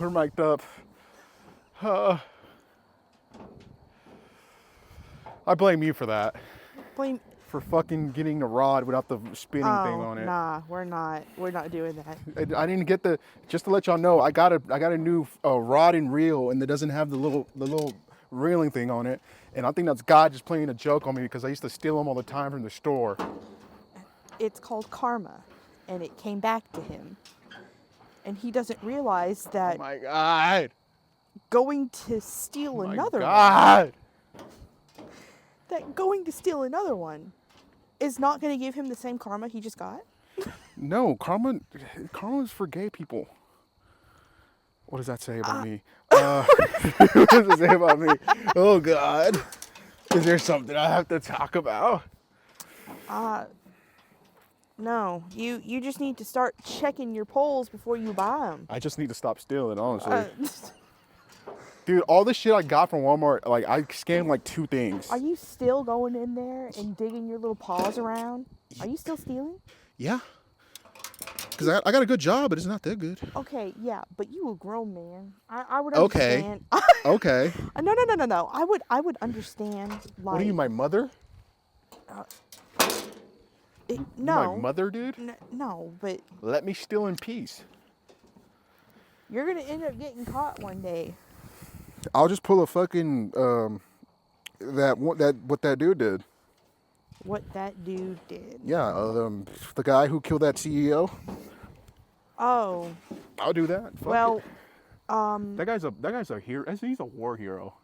We're mic'd up. I blame you for that. Blame. For fucking getting the rod without the spinning thing on it. Nah, we're not doing that. I didn't get the. Just to let y'all know, I got a new rod and reel, and it doesn't have the little reeling thing on it. And I think that's God just playing a joke on me because I used to steal them all the time from the store. It's called karma, and it came back to him. And he doesn't realize that. Oh my God. Going to steal another God. one. That going to steal another one is not going to give him the same karma he just got? No, karma's for gay people. What does that say about me? What does it say about me? Oh God. Is there something I have to talk about? No. You just need to start checking your polls before you buy them. I just need to stop stealing, honestly. Dude, all the shit I got from Walmart, like I scammed like 2 things. Are you still going in there and digging your little paws around? Are you still stealing? Yeah. Because I got a good job, but it's not that good. Okay, yeah, but you a grown man. I would understand. Okay. No. I would understand. Like, What are you, my mother? No. You my mother, dude? No, but Let me steal in peace. you're gonna end up getting caught one day. I'll just pull a fucking what that dude did. What that dude did. Yeah, the guy who killed that CEO. Oh. I'll do that. Fuck Well, it. That guy's a hero. He's a war hero.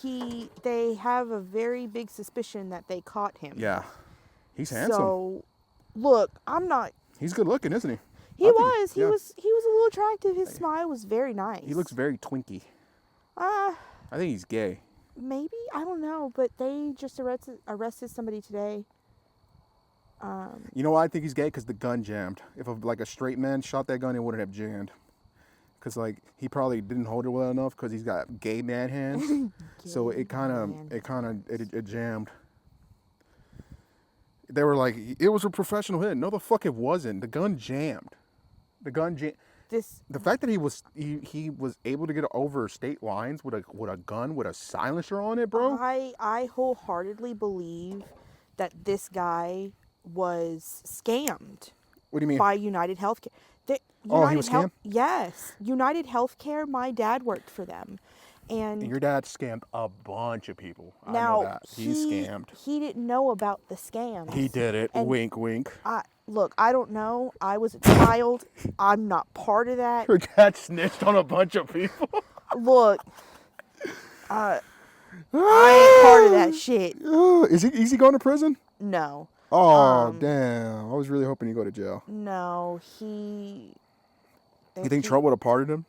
They have a very big suspicion that they caught him. Yeah, he's handsome. So, look, I'm not. He's good looking, isn't he? He was a little attractive. His smile was very nice. He looks very twinky. I think he's gay. Maybe, I don't know, but they just arrested somebody today. You know why I think he's gay? Because the gun jammed. If a straight man shot that gun, it wouldn't have jammed. Because he probably didn't hold it well enough because he's got gay man hands. So it jammed. They were like, it was a professional hit. No, the fuck it wasn't. The gun jammed. The fact that he was able to get over state lines with a gun with a silencer on it, bro. I wholeheartedly believe that this guy was scammed. What do you mean? By United Healthcare. He was scammed? Yes, United Healthcare. My dad worked for them, and your dad scammed a bunch of people. Now, I know that he scammed. He didn't know about the scam. He did it. And wink, wink. Look, I don't know. I was a child. I'm not part of that. Your dad snitched on a bunch of people. Look, I ain't part of that shit. Is he going to prison? No. Oh, damn. I was really hoping he'd go to jail. No, You think Trump would have pardoned him?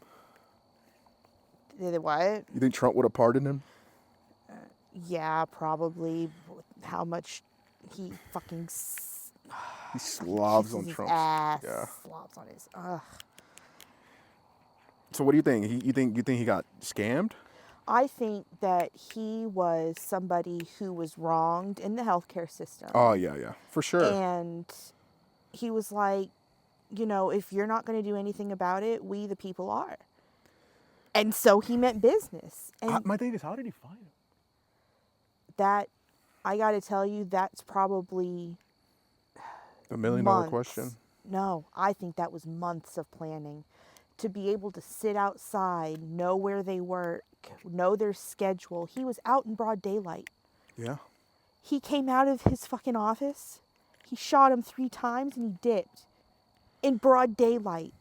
What? You think Trump would have pardoned him? Yeah, probably. How much he fucking... He slobs on Trump. Yeah. Slobs on his... Ugh. So what do you think? You think he got scammed? I think that he was somebody who was wronged in the healthcare system. Oh, yeah, for sure. And he was like, if you're not going to do anything about it, we the people are. And so he meant business. And my thing is, how did he find him? That, I got to tell you, that's probably the $1 million question. No, I think that was months of planning. To be able to sit outside, know where they work, know their schedule. He was out in broad daylight. Yeah. He came out of his fucking office. He shot him 3 times and he dipped. In broad daylight.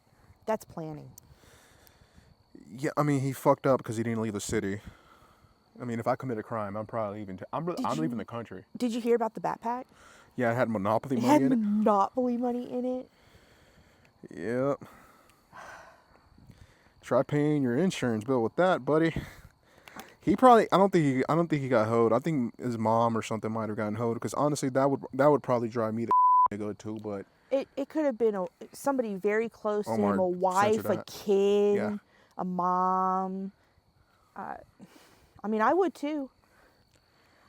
That's planning. Yeah, I mean, he fucked up because he didn't leave the city. I mean, if I commit a crime, I'm probably leaving. I'm leaving the country. Did you hear about the backpack? Yeah, it had Monopoly money in it. It had Monopoly money in it. Yep. Try paying your insurance bill with that, buddy. He probably. I don't think he got hoed. I think his mom or something might have gotten hoed. Because honestly, that would probably drive me to go too. But it could have been somebody very close to him, a wife, a kid, a mom. I mean, I would too.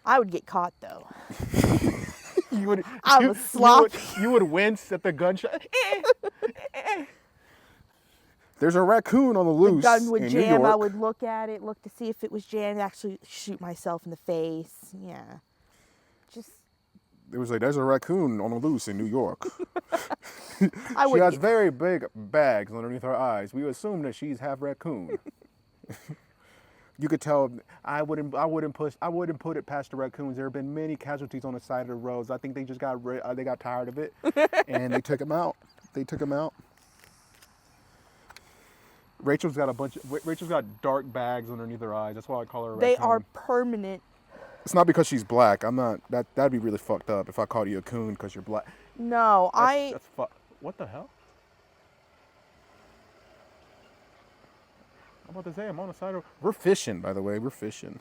I would get caught though. You would. I was sloppy. You would wince at the gunshot. There's a raccoon on the loose. The gun would in jam. New York. I would look at it, look to see if it was jammed, actually shoot myself in the face. Yeah. Just. It was like, there's a raccoon on the loose in New York. She has very big bags underneath her eyes. We assume that she's half raccoon. You could tell. I wouldn't put it past the raccoons. There have been many casualties on the side of the roads. I think they just got tired of it, and they took him out. Rachel's got dark bags underneath her eyes. That's why I call her a raccoon. They are permanent. It's not because she's black. I'm not. That'd be really fucked up if I called you a coon because you're black. No, What the hell? I'm about to say I'm on the side of. We're fishing, by the way. We're fishing.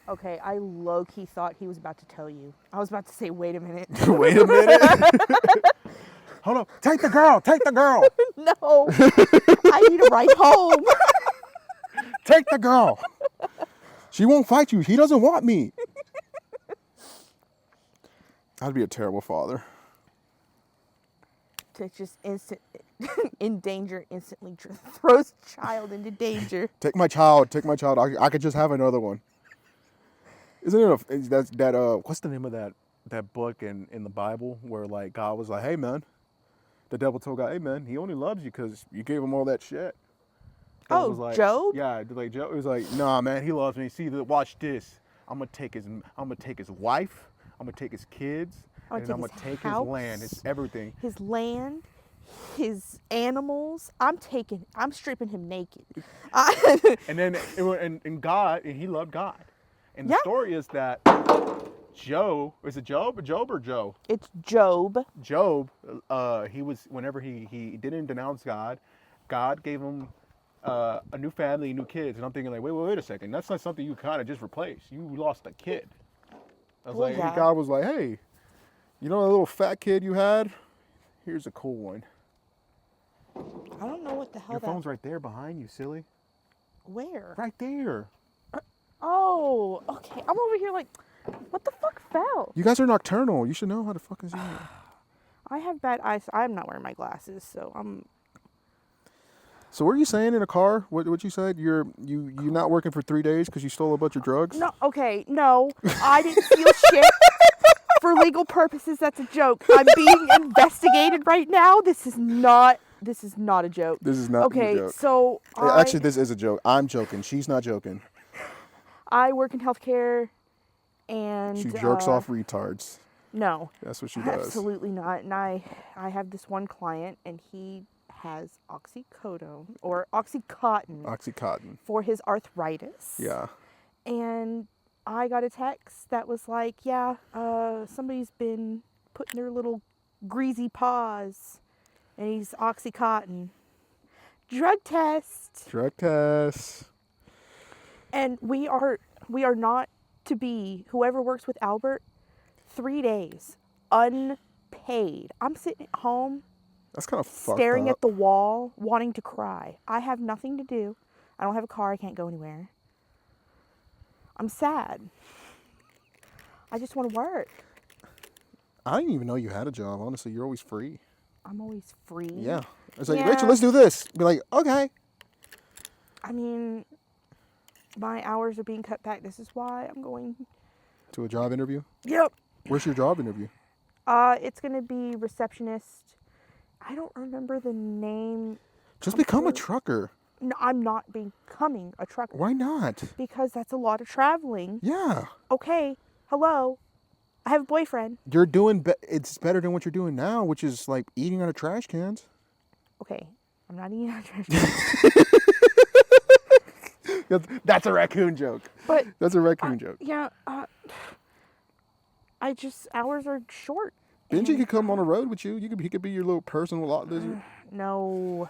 Okay, I low-key thought he was about to tell you. I was about to say, wait a minute. Wait a minute. Hold on. Take the girl. No. I need a ride home. Take the girl. She won't fight you. He doesn't want me. I'd be a terrible father. To just instantly throws child into danger. Take my child. I could just have another one. Isn't it what's the name of that book in the Bible where like God was like, hey man, the devil told God, hey man, he only loves you because you gave him all that shit. Oh, like, Job? Yeah, like Job. It was like, nah man, he loves me. See, watch this. I'm gonna take his wife. I'm gonna take his kids. And I'm gonna take his land, his everything. His land, his animals. I'm stripping him naked. And then God, and he loved God. And the story is that Job, is it Job or Joe? It's Job. Job, whenever he didn't denounce God, God gave him a new family, new kids. And I'm thinking like, wait a second. That's not something you kind of just replace. You lost a kid. God was like, hey, you know that little fat kid you had? Here's a cool one. I don't know what the hell Your phone's right there behind you, silly. Where? Right there. Oh, okay. I'm over here like, what the fuck fell? You guys are nocturnal. You should know how to fucking see it. I have bad eyes. I'm not wearing my glasses, so I'm... So what are you saying in a car? What you said? You're not working for 3 days because you stole a bunch of drugs? No, okay, no. I didn't steal shit. For legal purposes, that's a joke. I'm being investigated right now. This is not a joke. This is not a joke. Okay, so actually, this is a joke. I'm joking. She's not joking. I work in healthcare, and she jerks off retards. No, that's what she does. Absolutely not. And I have this one client, and he has oxycodone or Oxycontin for his arthritis. Yeah. And I got a text that was like, yeah, somebody's been putting their little greasy paws, and he's Oxycontin. Drug test. And we are not to be, whoever works with Albert, 3 days, unpaid. I'm sitting at home. That's kind of fucked staring up. at the wall, wanting to cry. I have nothing to do. I don't have a car. I can't go anywhere. I'm sad. I just want to work. I didn't even know you had a job. Honestly, you're always free. I'm always free. Yeah. I was like, Rachel, let's do this. Be like, okay. I mean, my hours are being cut back. This is why I'm going to a job interview. Yep. Where's your job interview? It's gonna be receptionist. I don't remember the name. Just become a trucker. No, I'm not becoming a trucker. Why not? Because that's a lot of traveling. Yeah. Okay. Hello. I have a boyfriend. You're doing. It's better than what you're doing now, which is like eating out of trash cans. Okay. I'm not eating out of trash cans. That's a raccoon joke. But that's a raccoon joke. Yeah. Hours are short. Benji could come on the road with you. He could be your little personal lot lizard. No.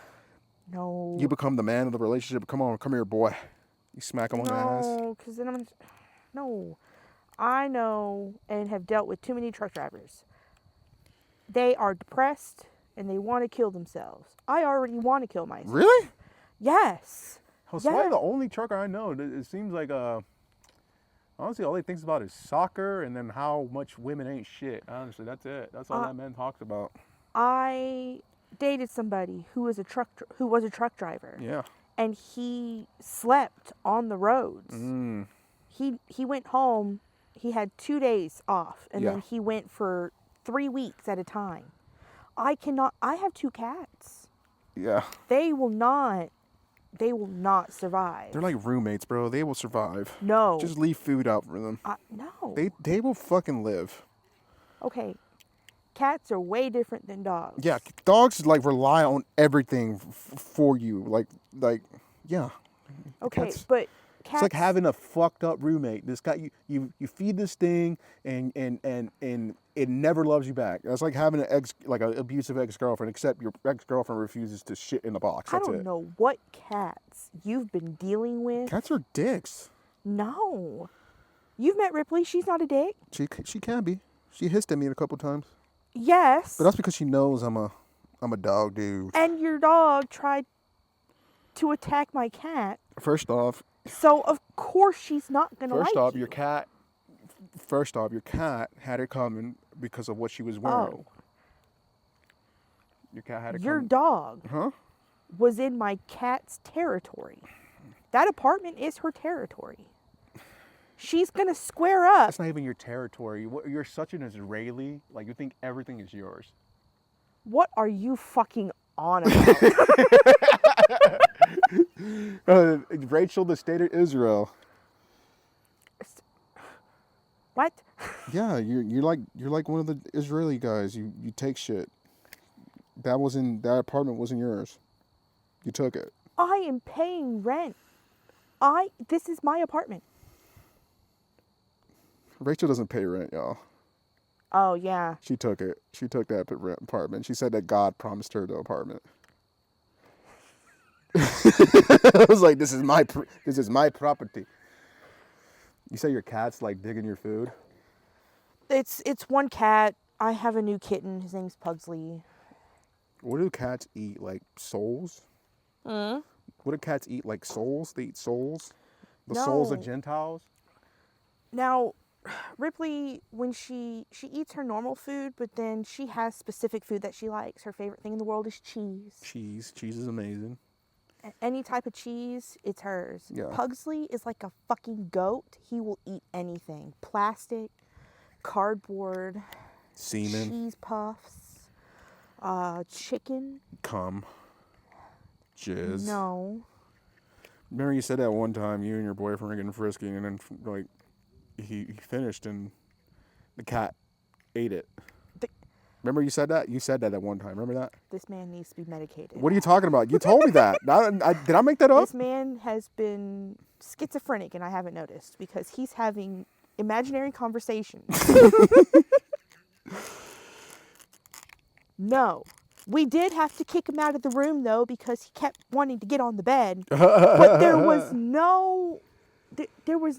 You become the man of the relationship. Come here, boy. You smack him on the ass. No, because then No. I know and have dealt with too many truck drivers. They are depressed and they want to kill themselves. I already want to kill myself. Really? Yes. Josué, the only trucker I know, it seems like honestly, all he thinks about is soccer and then how much women ain't shit. Honestly, that's it. That's all that man talks about. I dated somebody who was a truck driver. Yeah. And he slept on the roads. He went home. He had 2 days off, and then he went for 3 weeks at a time. I have 2 cats. Yeah. They will not survive. They're like roommates, bro. They will survive. No. Just leave food out for them. No. They will fucking live. Okay. Cats are way different than dogs. Yeah, dogs like rely on everything for you. Like, yeah. Okay, Cats, but cats. It's like having a fucked up roommate. This guy, you feed this thing, and it never loves you back. That's like having an abusive ex-girlfriend, except your ex-girlfriend refuses to shit in a box. That's I don't know what cats you've been dealing with. Cats are dicks. No. You've met Ripley. She's not a dick. She can be. She hissed at me a couple times. Yes. But that's because she knows I'm a dog dude. And your dog tried to attack my cat. First off. So of course she's not gonna like you. First off, your cat had it coming because of what she was wearing. Oh. Your cat had it coming. Your dog was in my cat's territory. That apartment is her territory. She's going to square up. That's not even your territory. You're such an Israeli. Like, you think everything is yours. What are you fucking on about? Rachel, the state of Israel. What? Yeah, you're like one of the Israeli guys. You take shit. That apartment wasn't yours. You took it. I am paying rent. This is my apartment. Rachel doesn't pay rent, y'all. Oh, yeah. She took it. She took that apartment. She said that God promised her the apartment. I was like, this is my property. You say your cat's like digging your food? It's one cat. I have a new kitten. His name's Pugsley. What do cats eat? Like souls? What do cats eat? Like souls? They eat souls? The souls of Gentiles? Now, Ripley, when she eats her normal food, but then she has specific food that she likes. Her favorite thing in the world is cheese. Cheese is amazing. Any type of cheese, it's hers. Yeah. Pugsley is like a fucking goat. He will eat anything. Plastic, cardboard, semen, cheese puffs, chicken. Cum. Jizz. No. Remember you said that one time you and your boyfriend were getting frisky, and then like he finished and the cat ate it. Remember you said that? You said that at one time. Remember that? This man needs to be medicated. What are you talking about? You told me that. Did I make that up? This man has been schizophrenic, and I haven't noticed, because he's having imaginary conversations. No. We did have to kick him out of the room, though, because he kept wanting to get on the bed. But there was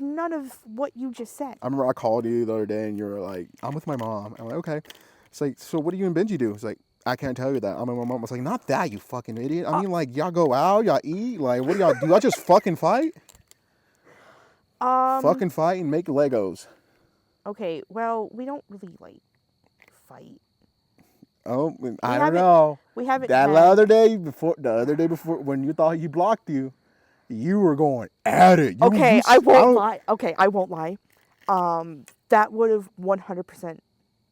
none of what you just said. I remember I called you the other day, and you were like, I'm with my mom. I'm like, okay. It's like, so what do you and Benji do? It's like, I can't tell you that. I'm with my mom. I was like, not that, you fucking idiot. I mean, like, y'all go out, y'all eat. Like, what do y'all do? Y'all just fucking fight? Fucking fight and make Legos. Okay, well, we don't really, like, fight. Oh, I don't know. We haven't. The other day before, when you thought he blocked you, you were going at it. I won't lie. Okay, I won't lie. That would have 100%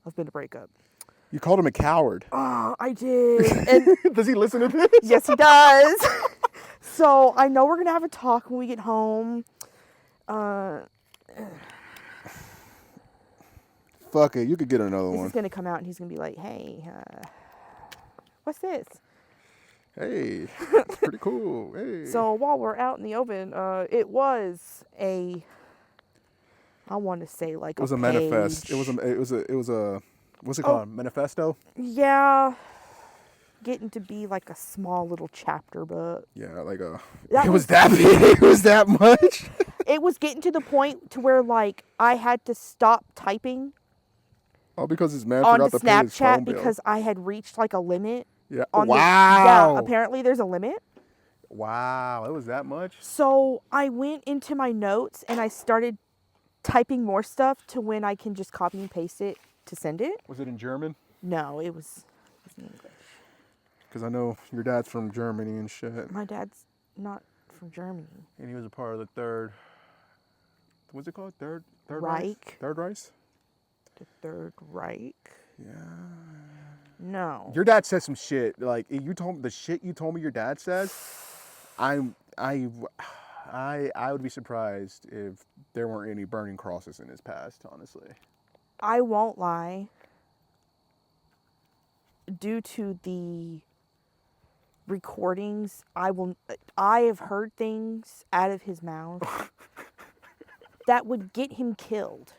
have been a breakup. You called him a coward. Oh, I did. And does he listen to this? Yes, he does. So I know we're gonna have a talk when we get home. Fuck it, you could get another one. This is gonna come out, and he's gonna be like, "Hey, what's this?" Hey, pretty cool. Hey. So while we're out in the open, it was I want to say like it was a page. manifest. It was a what's it called? Manifesto? Yeah. Getting to be like a small little chapter book. Yeah, like it was that big. It was that much. It was getting to the point to where like I had to stop typing. Oh, because his man on forgot to pay his phone bill. Because I had reached like a limit. Yeah. Yeah, apparently there's a limit. Wow, it was that much? So I went into my notes and I started typing more stuff to when I can just copy and paste it to send it. Was it in German? No, it was in English. Because I know your dad's from Germany and shit. My dad's not from Germany. And he was a part of the third. What's it called? Third Reich. Reich? Third Reich? The Third Reich. Yeah. No. Your dad said some shit. Like you told the shit you told me your dad says. I would be surprised if there weren't any burning crosses in his past. Honestly. I won't lie. Due to the recordings, I have heard things out of his mouth that would get him killed.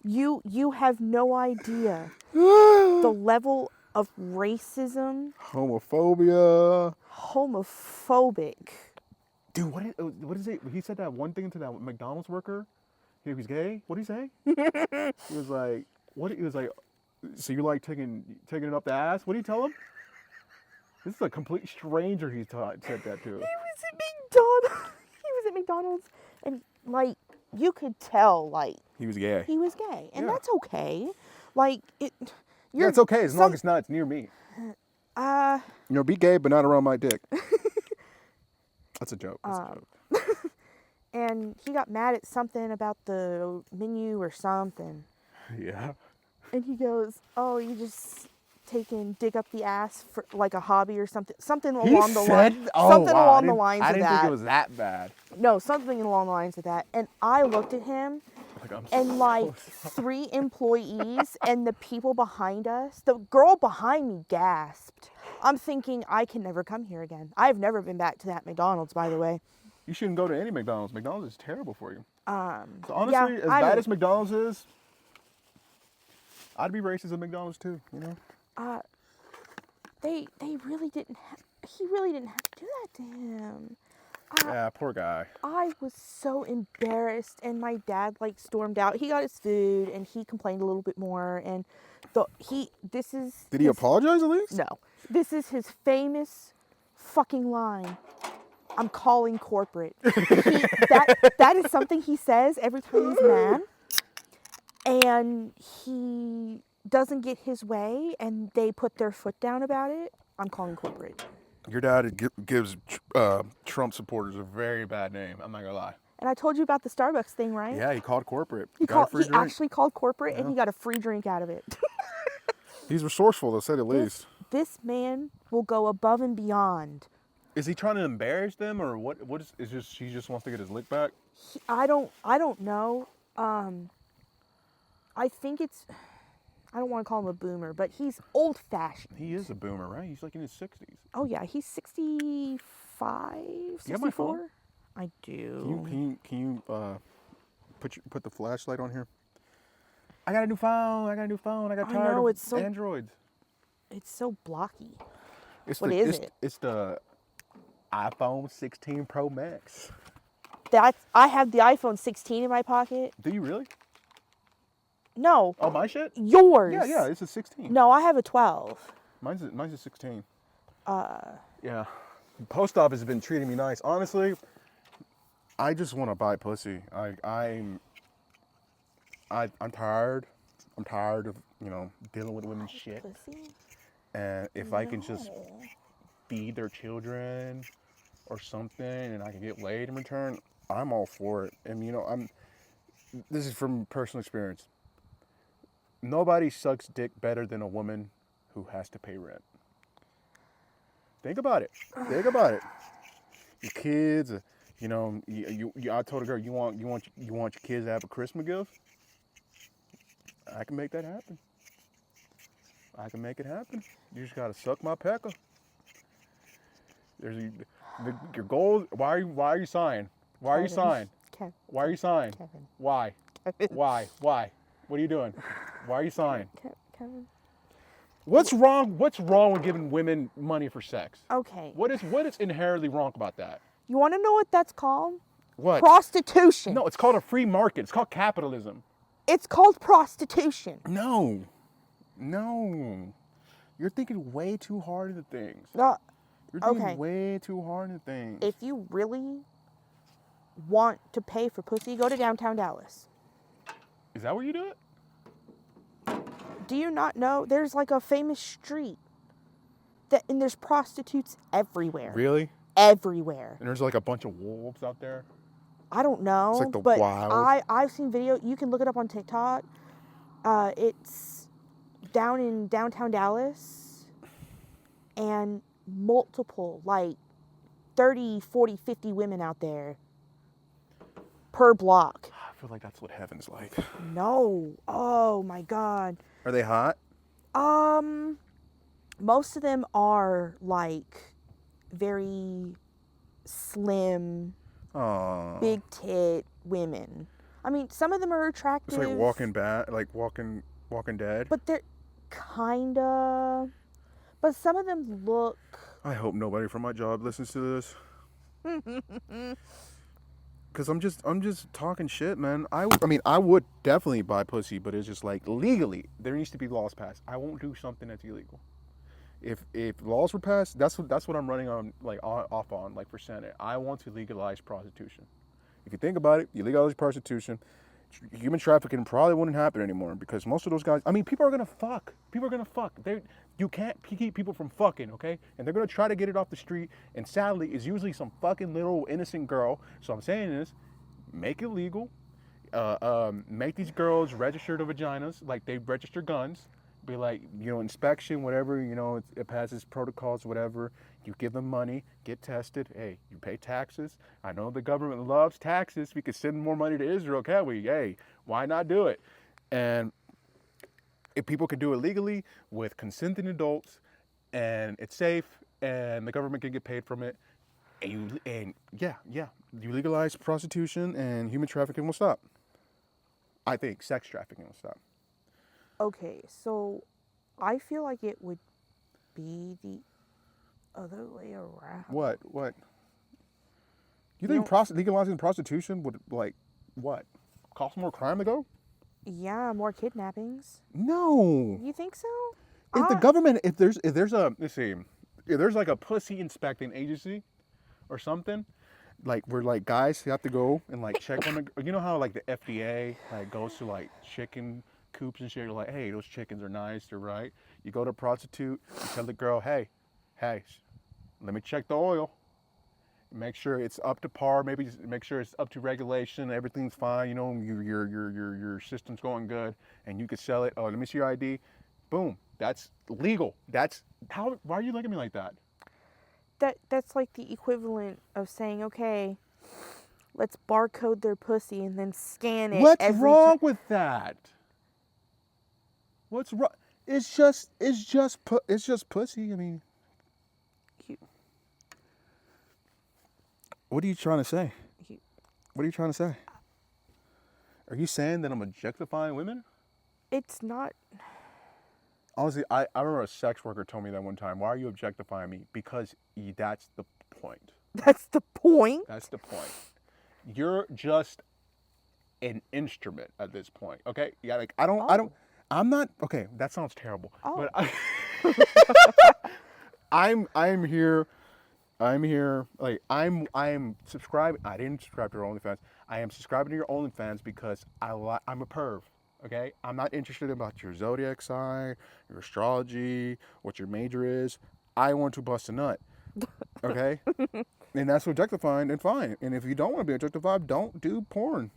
You have no idea the level of racism, homophobic. Dude, what is it? He said that one thing to that McDonald's worker. He was gay. What did he say? He was like, what? He was like, so you like taking it up the ass? What do you tell him? This is a complete stranger he said that to. He was at McDonald's, and like you could tell, like he was gay. He was gay, and that's okay. Like it. Yeah, it's okay as long as it's near me. Be gay, but not around my dick. That's a joke. That's a joke. And he got mad at something about the menu or something. Yeah. And he goes, "Oh, you just dig up the ass for like a hobby or something along the lines." Something along the lines of that. I didn't think it was that bad. No, something along the lines of that. And I looked at him, and like 3 employees and the people behind us, the girl behind me gasped. I'm thinking, I can never come here again. I've never been back to that McDonald's, by the way. You shouldn't go to any McDonald's. McDonald's is terrible for you. So honestly, yeah, as bad as McDonald's is, I'd be racist at McDonald's too, you know? They really didn't he really didn't have to do that to him. Yeah, poor guy. I was so embarrassed, and my dad like stormed out. He got his food and he complained a little bit more, and Did he apologize at least? No. This is his famous fucking line. I'm calling corporate. That is something he says every time he's mad. And he doesn't get his way and they put their foot down about it. I'm calling corporate. Your dad gives Trump supporters a very bad name. I'm not going to lie. And I told you about the Starbucks thing, right? Yeah, he called corporate. He actually called corporate, and he got a free drink out of it. He's resourceful, to say the least. This man will go above and beyond. Is he trying to embarrass them, or what? He just wants to get his lick back? I don't know. I think I don't want to call him a boomer, but he's old-fashioned. He is a boomer, right? He's like in his 60s. Oh yeah, he's 65, 64. You have my phone? I do. Can you put the flashlight on here? I got a new phone. I got tired of Androids. It's so blocky. What is it? It's the iPhone 16 Pro Max. I have the iPhone 16 in my pocket. Do you really? No. Oh, my shit? Yours. Yeah, it's a 16. No, I have a 12. Mine's a 16. Yeah. The post office has been treating me nice. Honestly, I just want to buy pussy. I'm tired. I'm tired of, dealing with women's shit. Pussy? And if I can just feed their children or something and I can get laid in return, I'm all for it. And this is from personal experience. Nobody sucks dick better than a woman who has to pay rent. Think about it. Your kids, I told a girl, you want your kids to have a Christmas gift? I can make that happen. I can make it happen. You just gotta suck my pecker. Your goal. Why are you sighing? Why are you sighing? Kevin. Why are you sighing? Kevin. Why? Kevin. Why? What are you doing? Why are you sighing? Kevin. What's wrong with giving women money for sex? Okay. What is inherently wrong about that? You want to know what that's called? What? Prostitution. No, it's called a free market. It's called capitalism. It's called prostitution. No. You're thinking way too hard into things. You're thinking way too hard into things. If you really want to pay for pussy, go to downtown Dallas. Is that where you do it? Do you not know? There's like a famous street And there's prostitutes everywhere. Really? Everywhere. And there's like a bunch of wolves out there. I don't know. It's like the but wild. I've seen video. You can look it up on TikTok. It's down in downtown Dallas, and multiple, like 30, 40, 50 women out there per block. I feel like that's what heaven's like. No. Oh my God. Are they hot? Most of them are like very slim, big tit women. I mean, some of them are attractive. It's like Walking Dead. But they're kinda. But some of them look. I hope nobody from my job listens to this. Cause I'm just talking shit, man. I mean, I would definitely buy pussy, but it's just like legally, there needs to be laws passed. I won't do something that's illegal. If laws were passed, that's what I'm running on, like off on, like for Senate. I want to legalize prostitution. If you think about it, you legalize prostitution, human trafficking probably wouldn't happen anymore because most of those guys, I mean, people are gonna fuck. You can't keep people from fucking, okay? And they're gonna try to get it off the street, and sadly, it's usually some fucking little innocent girl. So I'm saying is, make it legal. Make these girls register their vaginas like they register guns. Be like, inspection, whatever, it passes protocols, whatever. You give them money, get tested. Hey, you pay taxes. I know the government loves taxes. We could send more money to Israel, can't we? Hey, why not do it? And if people can do it legally with consenting adults, and it's safe, and the government can get paid from it, you legalize prostitution, and human trafficking will stop. I think sex trafficking will stop. Okay, so I feel like it would be the other way around. What? You think legalizing prostitution would, like, what? Cost more crime to go? Yeah, more kidnappings. No. You think so? If the government, if there's like a pussy inspecting agency or something, like where like guys have to go and like check on the, how like the FDA like goes to like chicken coops and shit. You're like, hey, those chickens are nice, they're right. You go to a prostitute, you tell the girl, hey, let me check the oil. Make sure it's up to par. Maybe make sure it's up to regulation. Everything's fine. Your system's going good, and you could sell it. Oh, let me see your ID. Boom. That's legal. That's how. Why are you looking at me like that? That's like the equivalent of saying, okay, let's barcode their pussy and then scan it. What's wrong with that? What's wrong? It's just pussy. I mean, what are you trying to say? What are you trying to say? Are you saying that I'm objectifying women? It's not. Honestly, I remember a sex worker told me that one time. Why are you objectifying me? Because that's the point. That's the point? That's the point. You're just an instrument at this point, okay? Yeah, like I'm not, okay, that sounds terrible. Oh. But I'm here, like I'm subscribing. I didn't subscribe to your OnlyFans. I am subscribing to your OnlyFans because I'm a perv. Okay, I'm not interested about your zodiac sign, your astrology, what your major is. I want to bust a nut. Okay, and that's objectifying and fine. And if you don't want to be objectified, don't do porn.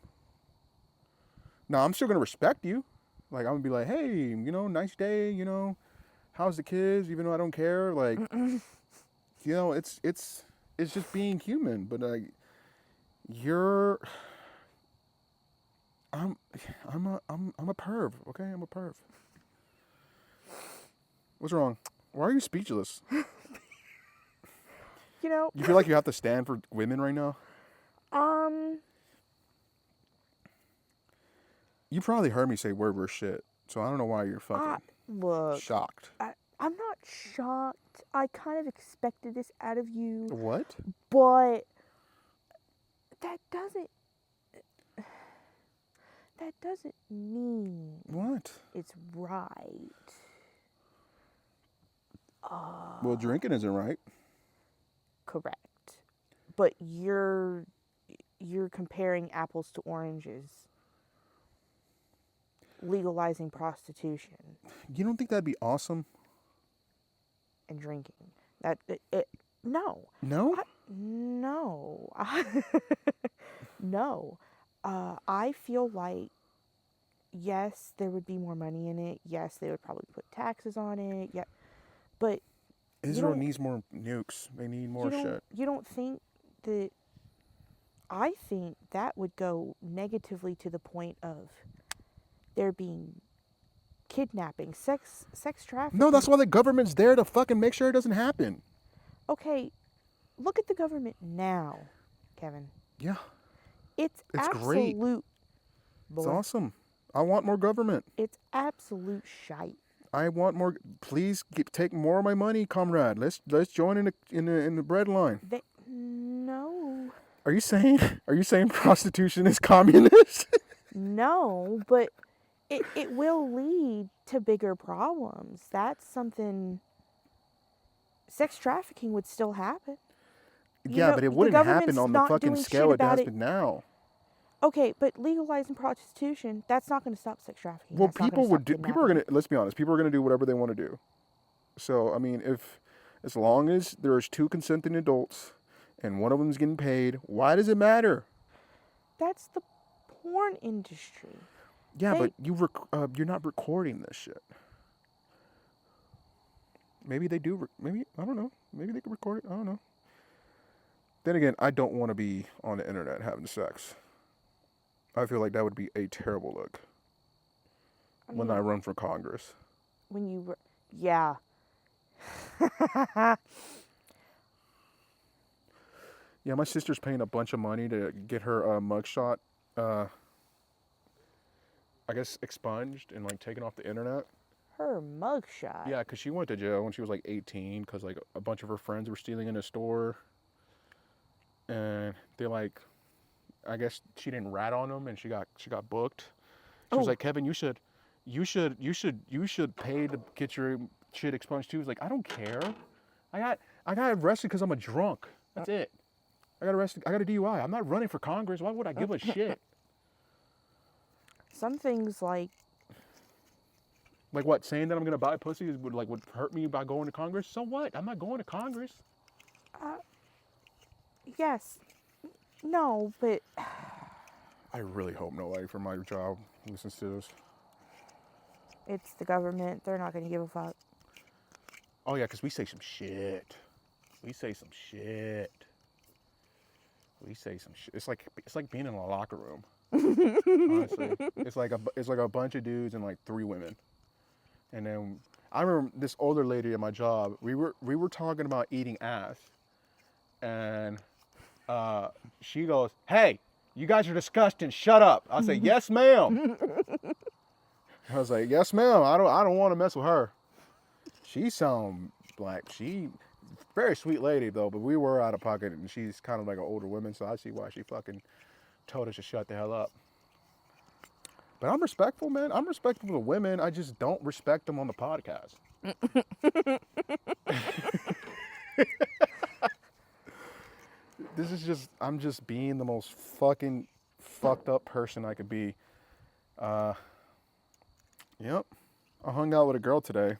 Now I'm still gonna respect you. Like I'm gonna be like, hey, nice day. How's the kids? Even though I don't care. Like, it's just being human. But like, I'm a perv, okay? I'm a perv. What's wrong? Why are you speechless? You feel like you have to stand for women right now? You probably heard me say word shit, so I don't know why you're fucking shocked. I'm not shocked. I kind of expected this out of you. What? But that doesn't mean what? It's right. Well, drinking isn't right. Correct. But you're comparing apples to oranges. Legalizing prostitution. You don't think that'd be awesome? and drinking. No. No? No. No. I feel like, yes, there would be more money in it. Yes, they would probably put taxes on it. Yeah. But Israel needs more nukes. They need more shit. You don't think that... I think that would go negatively to the point of there being kidnapping, sex trafficking. No, that's why the government's there to fucking make sure it doesn't happen. Okay, look at the government now, Kevin. Yeah. It's great. Boy, it's awesome. I want more government. It's absolute shite. I want more. Please take more of my money, comrade. Let's join in the bread line. No. Are you saying prostitution is communist? No, but it will lead to bigger problems. That's something... Sex trafficking would still happen. Yeah, but it wouldn't happen on the fucking scale it has been now. Okay, but legalizing prostitution, that's not going to stop sex trafficking. Well, people are going to, let's be honest, people are going to do whatever they want to do. So, I mean, as long as there's 2 consenting adults and one of them's getting paid, why does it matter? That's the porn industry. Yeah, but you're not recording this shit. Maybe they do. Maybe, I don't know. Maybe they could record it. I don't know. Then again, I don't want to be on the internet having sex. I feel like that would be a terrible look when I run for Congress. Yeah. Yeah, my sister's paying a bunch of money to get her mugshot, I guess, expunged and like taken off the internet. Her mugshot? Yeah, because she went to jail when she was like 18 because like a bunch of her friends were stealing in a store. And they like, I guess she didn't rat on them and she got booked. She was like, Kevin, you should pay to get your shit expunged too. He was like, I don't care. I got arrested because I'm a drunk. That's it. I got arrested. I got a DUI. I'm not running for Congress. Why would I give a shit? Some things like what? Saying that I'm gonna buy pussy would hurt me by going to Congress? So what? I'm not going to Congress. Yes. No, but I really hope nobody from my job listens to this. It's the government. They're not gonna give a fuck. Oh yeah, because we say some shit. It's like being in a locker room. Honestly, it's like a bunch of dudes and like 3 women. And then I remember this older lady at my job. We were talking about eating ass, and she goes, "Hey, you guys are disgusting. Shut up." I say, "Yes, ma'am." I was like, "Yes, ma'am. I don't want to mess with her." She sound like very sweet lady though, but we were out of pocket, and she's kind of like an older woman, so I see why she fucking told us to shut the hell up. But I'm respectful, man. I'm respectful to women. I just don't respect them on the podcast. I'm just being the most fucking fucked up person I could be. Yep. I hung out with a girl today.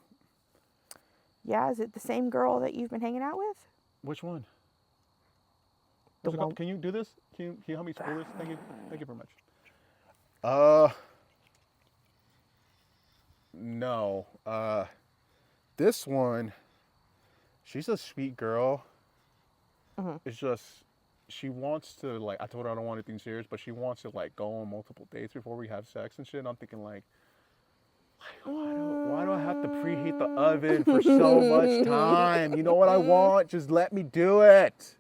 Yeah, is it the same girl that you've been hanging out with? Which one? Can you do this? Can you help me scroll this? Thank you very much. No. This one, she's a sweet girl. It's just, she wants to, like, I told her I don't want anything serious, but she wants to, like, go on multiple dates before we have sex and shit. And I'm thinking, like, why do I have to preheat the oven for so much time? You know what I want? Just let me do it.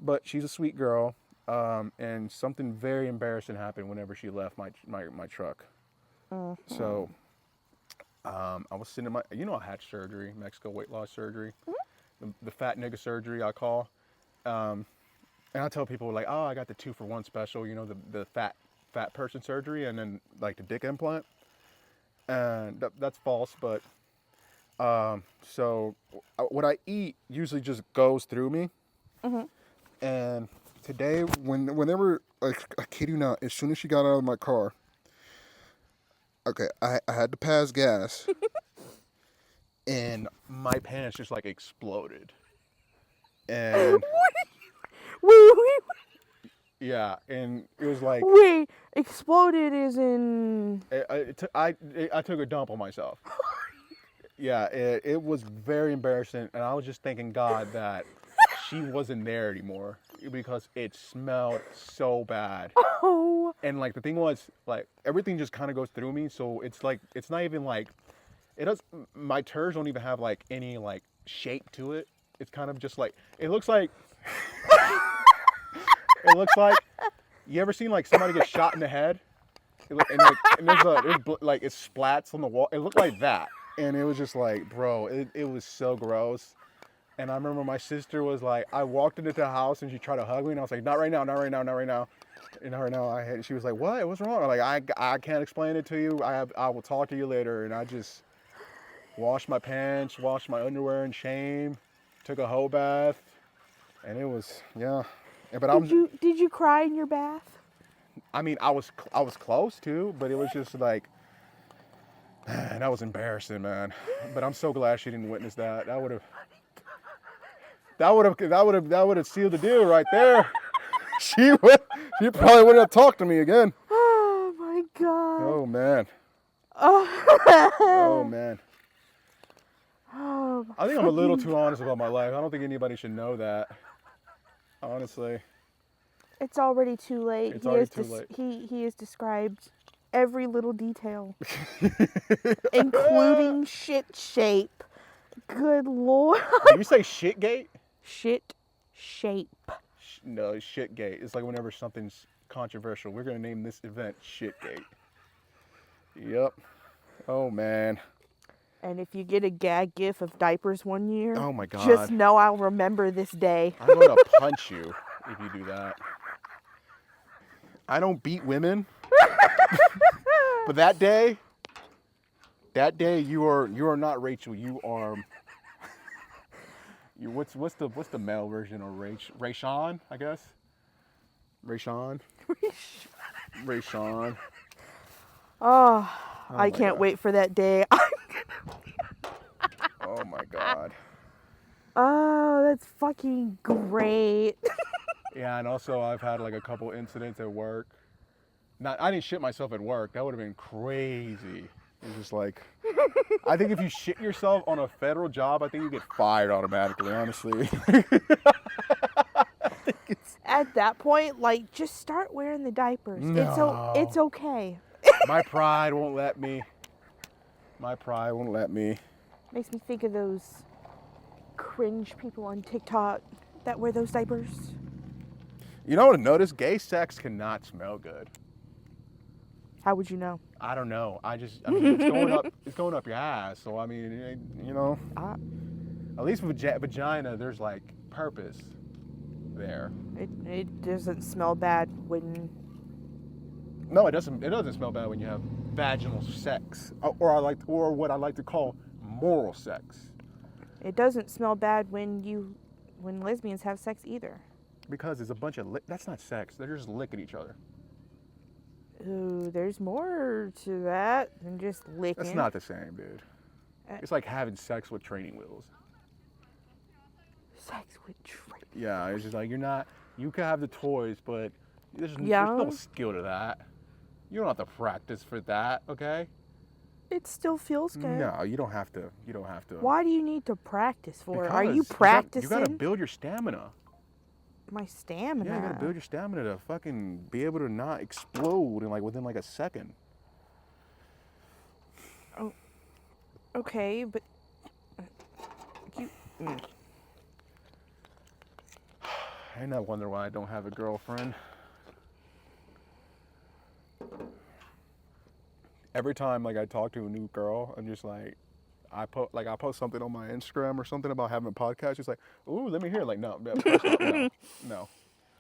But she's a sweet girl, and something very embarrassing happened whenever she left my truck. So, I was sitting in I had surgery, Mexico weight loss surgery, the fat nigga surgery I call, and I tell people like, oh, I got the 2-for-1 special, the fat person surgery, and then like the dick implant, and that's false, but so what I eat usually just goes through me. And today, whenever, like, I kid you not, as soon as she got out of my car, okay, I had to pass gas, and my pants just like exploded. And wait. Yeah, and it was like Wait, exploded is in. I took a dump on myself. Yeah, it was very embarrassing, and I was just thanking God that she wasn't there anymore because it smelled so bad. Oh. And like the thing was, like everything just kind of goes through me, so it's like it's not even like it does. My turds don't even have like any like shape to it. It's kind of just like it looks like. It looks like. You ever seen like somebody get shot in the head? And there's like it splats on the wall. It looked like that, and it was just like, bro, it was so gross. And I remember my sister was like, I walked into the house and she tried to hug me, and I was like, not right now, not right now, not right now. And not right now, she was like, what? What's wrong? I'm like, I can't explain it to you. I will talk to you later. And I just washed my pants, washed my underwear in shame, took a whole bath, and it was yeah. But Did you cry in your bath? I mean, I was close to, but it was just like, man, that was embarrassing, man. But I'm so glad she didn't witness that. That would have sealed the deal right there. She probably wouldn't have talked to me again. Oh my God. Oh man. Oh. Oh man. Oh, I think I'm a little too honest about my life. I don't think anybody should know that. Honestly. It's already too late. It's already too late. He has described every little detail, including shit shape. Good Lord. Did you say shitgate? Shit shape. No, shitgate. It's like whenever something's controversial. We're gonna name this event Shitgate. Yep. Oh man. And if you get a gag gif of diapers one year, oh my God, just know I'll remember this day. I'm gonna punch you if you do that. I don't beat women, but that day you are not Rachel. You are. What's the male version of Rayshawn? I guess. Rayshawn. Rayshawn. Oh, I can't wait for that day. Oh my God. Oh, that's fucking great. Yeah, and also I've had like a couple incidents at work. I didn't shit myself at work. That would have been crazy. It's just like, I think if you shit yourself on a federal job, I think you get fired automatically, honestly. At that point, like, just start wearing the diapers. No. It's okay. My pride won't let me. My pride won't let me. Makes me think of those cringe people on TikTok that wear those diapers. You know what I noticed? Gay sex cannot smell good. How would you know? I don't know. I mean, it's going up your ass. So I mean, you know, at least with vagina, there's like purpose there. It doesn't smell bad when. No, it doesn't. It doesn't smell bad when you have vaginal sex, or what I like to call moral sex. It doesn't smell bad when lesbians have sex either. Because it's a bunch of that's not sex. They're just licking each other. Ooh, there's more to that than just licking. That's not the same, dude. It's like having sex with training wheels. Sex with training. Yeah, it's just like you can have the toys, but there's no skill to that. You don't have to practice for that, okay? It still feels good. No, you don't have to. Why do you need to practice for it? Are Because you practicing? You gotta build your stamina. My stamina. Yeah, you gotta build your stamina to fucking be able to not explode within a second. Oh, okay, but Ain't no wonder why I don't have a girlfriend. Every time I talk to a new girl, I'm just like, I post something on my Instagram or something about having a podcast. She's like, "Ooh, let me hear." Like, no, no.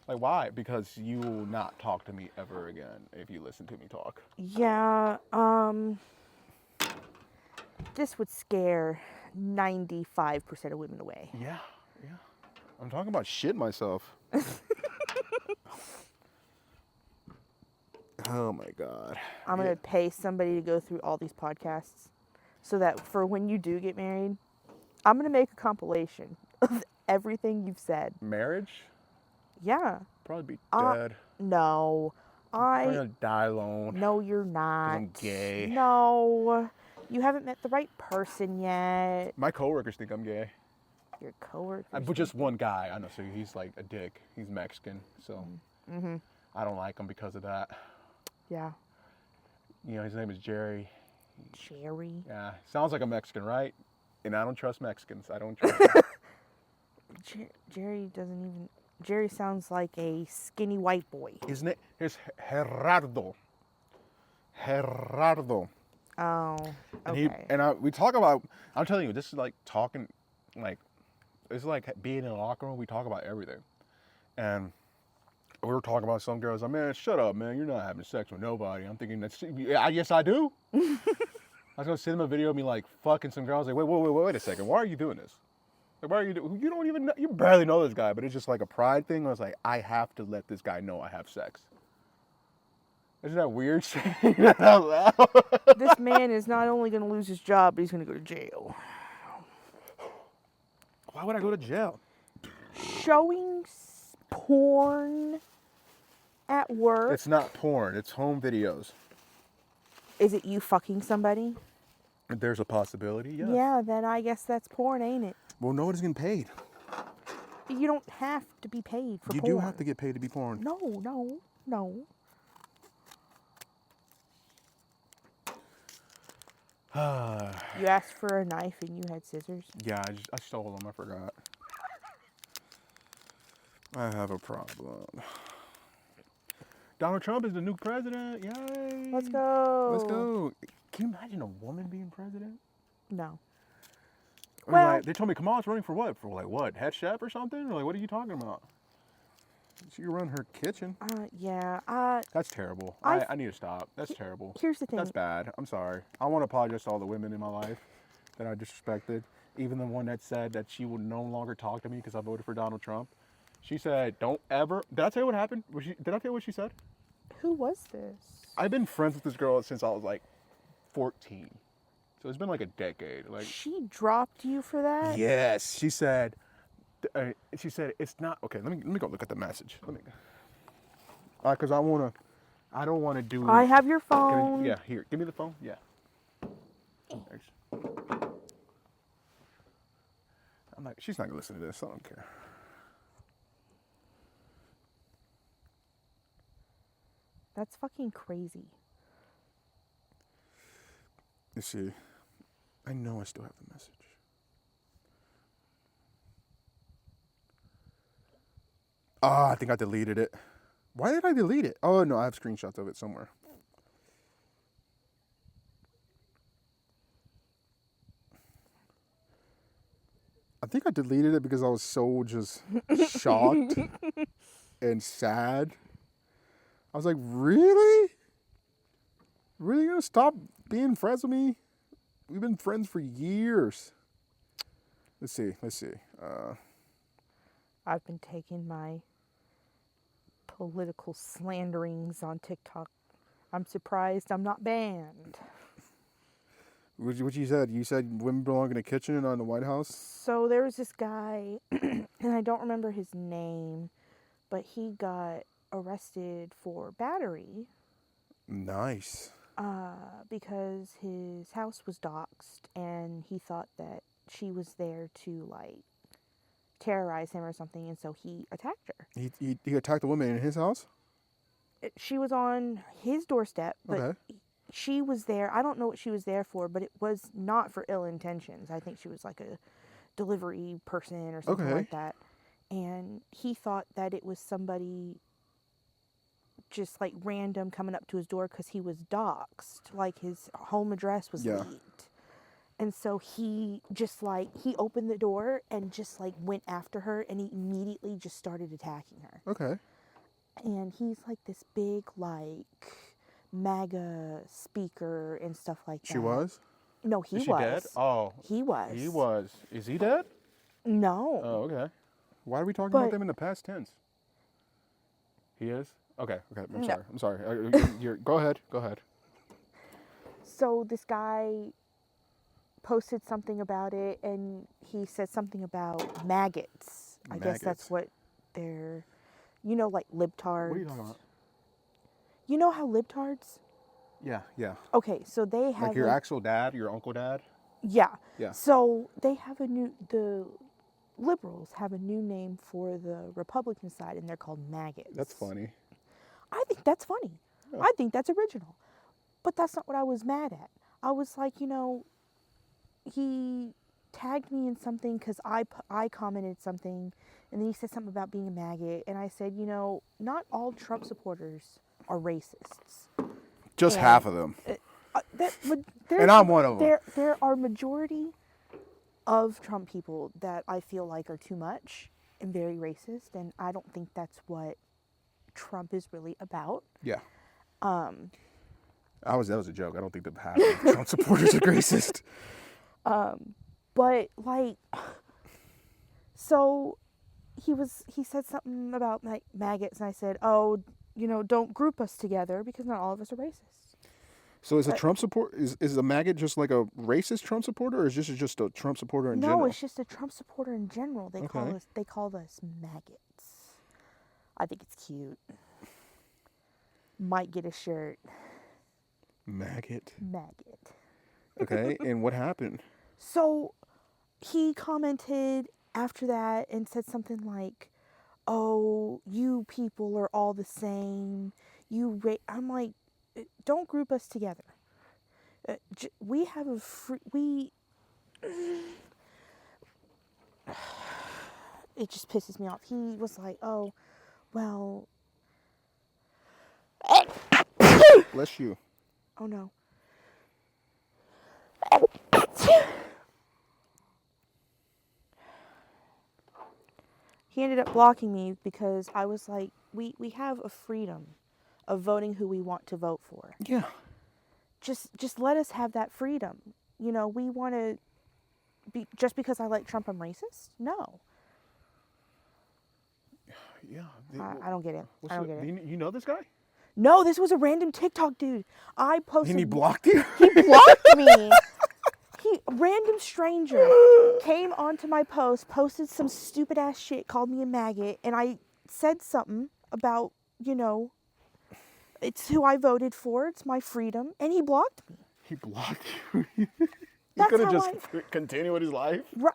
Like, why? Because you will not talk to me ever again if you listen to me talk. Yeah. This would scare 95% of women away. Yeah. I'm talking about shit myself. Oh my God. I'm gonna pay somebody to go through all these podcasts. so that for when you do get married, I'm going to make a compilation of everything you've said. Marriage? Yeah. Probably be dead. No. I'm gonna die alone. No, you're not. 'Cause I'm gay. No. You haven't met the right person yet. My coworkers think I'm gay. Your coworkers. But just one guy. I know, so he's like a dick. He's Mexican, so I don't like him because of that. Yeah. You know, his name is Jerry. Jerry? Yeah, sounds like a Mexican, right? And I don't trust Mexicans. I don't trust them. Jerry doesn't even... Jerry sounds like a skinny white boy. His name is Gerardo. Gerardo. Oh, okay. We talk about, I'm telling you, this is like talking, like, it's like being in a locker room. We talk about everything. And we were talking about some girls. Like, man, shut up, man. You're not having sex with nobody. I'm thinking, yes, I do. I was going to send him a video of me, like, fucking some girls. Like, wait a second. Why are you doing this? Like, why are you doing, you don't even know, you barely know this guy, but it's just like a pride thing. I was like, I have to let this guy know I have sex. Isn't that weird saying that out loud? This man is not only going to lose his job, but he's going to go to jail. Why would I go to jail? Showing porn at work. It's not porn. It's home videos. Is it you fucking somebody? There's a possibility, yes. Yeah, then I guess that's porn, ain't it? Well, nobody's getting paid. You don't have to be paid for porn. You do have to get paid to be porn. No. You asked for a knife and you had scissors? Yeah, I stole them. I forgot. I have a problem. Donald Trump is the new president. Yay. Let's go. Let's go. Can you imagine a woman being president? No. Well, like, they told me Kamala's running for what? For like what? Head chef or something? Or like, what are you talking about? She can run her kitchen. Yeah. That's terrible. I need to stop. That's terrible. Here's the thing. That's bad. I'm sorry. I want to apologize to all the women in my life that I disrespected. Even the one that said that she would no longer talk to me because I voted for Donald Trump. She said, don't ever... Did I tell you what happened? Did I tell you what she said? Who was this? I've been friends with this girl since I was like 14. So it's been like a decade. Like, she dropped you for that? Yes. She said, it's not... Okay, let me go look at the message. Because I don't want to do... I have your phone. Yeah, here. Give me the phone. Yeah. Thanks. I'm like, she's not going to listen to this. I don't care. That's fucking crazy. You see, I know I still have the message. I think I deleted it. Why did I delete it? Oh, no, I have screenshots of it somewhere. I think I deleted it because I was so just shocked and sad. I was like, really? Really gonna stop being friends with me? We've been friends for years. Let's see. I've been taking my political slanderings on TikTok. I'm surprised I'm not banned. What you said? You said women belong in a kitchen and on the White House? So there was this guy, and I don't remember his name, but he got arrested for battery. Nice. Because his house was doxxed, and he thought that she was there to, like, terrorize him or something, and so he attacked her. He attacked a woman in his house? She was on his doorstep, but okay. She was there. I don't know what she was there for, but it was not for ill intentions. I think she was like a delivery person or something like that. And he thought that it was somebody just like random coming up to his door because he was doxxed. Like his home address was leaked. And so he just like, he opened the door and just like went after her, and he immediately just started attacking her. Okay. And he's like this big like MAGA speaker and stuff like that. She was? No, he was. Is she dead? Oh. He was. He was. Is he dead? No. Oh, okay. Why are we talking about them in the past tense? He is? Okay. I'm sorry. Go ahead. So this guy posted something about it, and he said something about maggots. I guess that's what they're, like libtards. What are you talking about? You know how libtards? Yeah. Okay, so they have like your actual dad, your uncle dad? Yeah. Yeah. So they have the liberals have a new name for the Republican side, and they're called maggots. That's funny. I think that's funny. Yeah. I think that's original. But that's not what I was mad at. I was like, he tagged me in something because I commented something, and then he said something about being a maggot, and I said, not all Trump supporters are racists. Just half of them. And I'm one of them. There are majority of Trump people that I feel like are too much and very racist, and I don't think that's what Trump is really about. Yeah. That was a joke. I don't think that half of Trump supporters are racist. But so he said something about maggots, and I said, oh, don't group us together because not all of us are racist. So is a Trump support is a maggot just like a racist Trump supporter, or is this just a Trump supporter in general? No, it's just a Trump supporter in general. They call us maggots. I think it's cute. Might get a shirt. Maggot. Okay, and what happened? So he commented after that and said something like, "Oh, you people are all the same. I'm like, don't group us together. We have a free. It just pisses me off. He was like, "Oh, well." Bless you. Oh no. He ended up blocking me because I was like, we have a freedom of voting who we want to vote for. Yeah. Just let us have that freedom. We want to be, just because I like Trump, I'm racist? No. Yeah. I don't get it. I don't get it. You know this guy? No, this was a random TikTok dude. I posted. And he blocked you? He blocked me. Random stranger came onto my post, posted some stupid ass shit, called me a maggot, and I said something about, it's who I voted for, it's my freedom, and he blocked me. He blocked you? He could have just continued with his life? Right.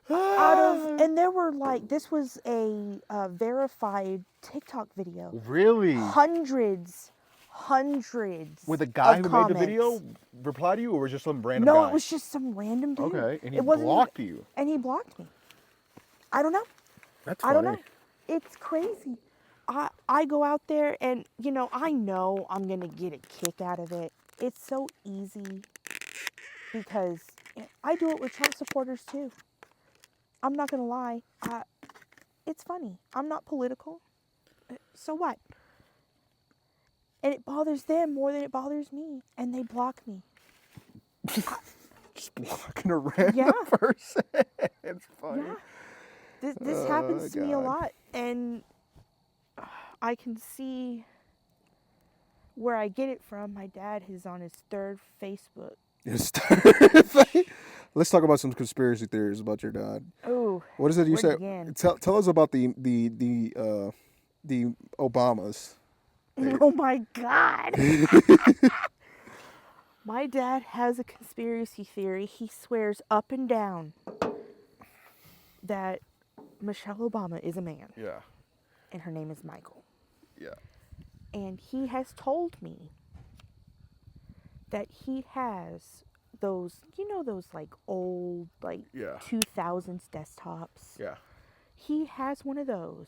And there were this was a verified TikTok video. Really? Hundreds. With the guy who made the video reply to you, or was it just some random guy? No, it was just some random dude. Okay, and he blocked you. And he blocked me. I don't know. That's funny. I don't know. It's crazy. I go out there and, I know I'm going to get a kick out of it. It's so easy because I do it with Trump supporters too. I'm not going to lie. It's funny. I'm not political. So what? And it bothers them more than it bothers me. And they block me. Just blocking a random person. It's funny. Yeah. This happens to me a lot. And I can see where I get it from. My dad is on his third Facebook. Let's talk about some conspiracy theories about your dad. Oh. What is it you said? Tell us about the Obamas. Oh my God. My dad has a conspiracy theory. He swears up and down that Michelle Obama is a man. Yeah. And her name is Michael. Yeah. And he has told me that he has those old 2000s desktops. Yeah. He has one of those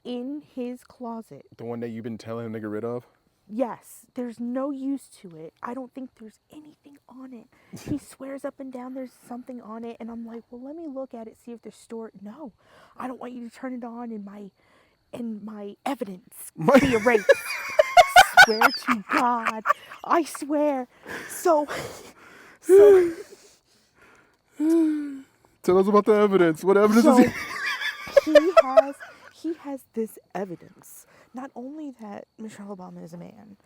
in his closet. The one that you've been telling him to get rid of? Yes. There's no use to it. I don't think there's anything on it. He swears up and down there's something on it, and I'm like, well, let me look at it, see if there's stored. No. I don't want you to turn it on and my evidence be erased. Swear to God. I swear. So tell us about the evidence. What evidence is he has this evidence. Not only that Michelle Obama is a man,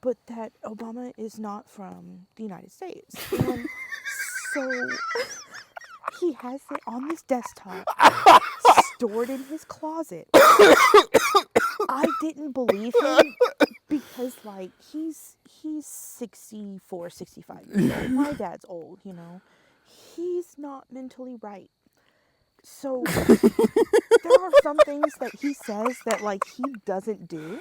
but that Obama is not from the United States. And so he has it on this desktop, stored in his closet. I didn't believe him because, like, he's 64, 65 years old. My dad's old, you know. He's not mentally right. So there are some things that he says that, like, he doesn't do.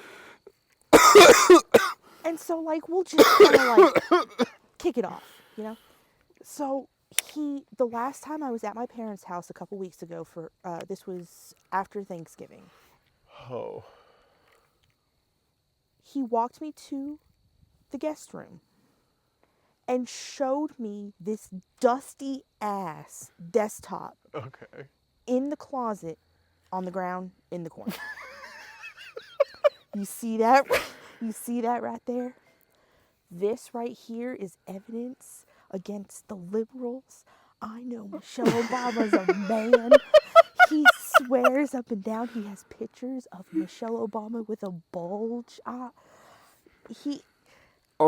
And so, like, we'll just kind of, like, kick it off, you know? So the last time I was at my parents' house a couple weeks ago for, this was after Thanksgiving. Oh. He walked me to the guest room and showed me this dusty ass desktop. Okay. In the closet, on the ground, in the corner. You see that? You see that right there? This right here is evidence against the liberals. I know Michelle Obama's a man. He swears up and down he has pictures of Michelle Obama with a bulge. On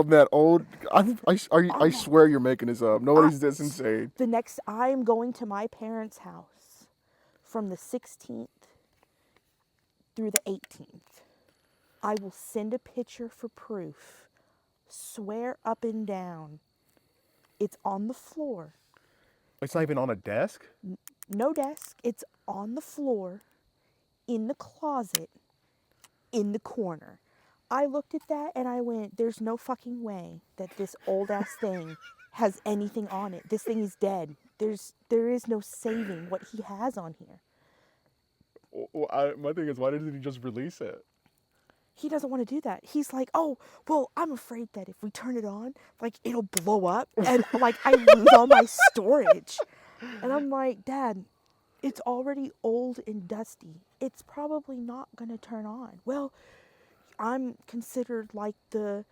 that old, I swear you're making this up. Nobody's this insane. I am going to my parents' house from the 16th through the 18th. I will send a picture for proof. Swear up and down. It's on the floor. It's not even on a desk? No desk. It's on the floor, in the closet, in the corner. I looked at that and I went, there's no fucking way that this old ass thing has anything on it. This thing is dead. There is no saving what he has on here. Well, my thing is, why didn't he just release it? He doesn't want to do that. He's like, oh, well, I'm afraid that if we turn it on, like, it'll blow up and, like, I lose all my storage. And I'm like, Dad, it's already old and dusty. It's probably not going to turn on. Well, I'm considered like the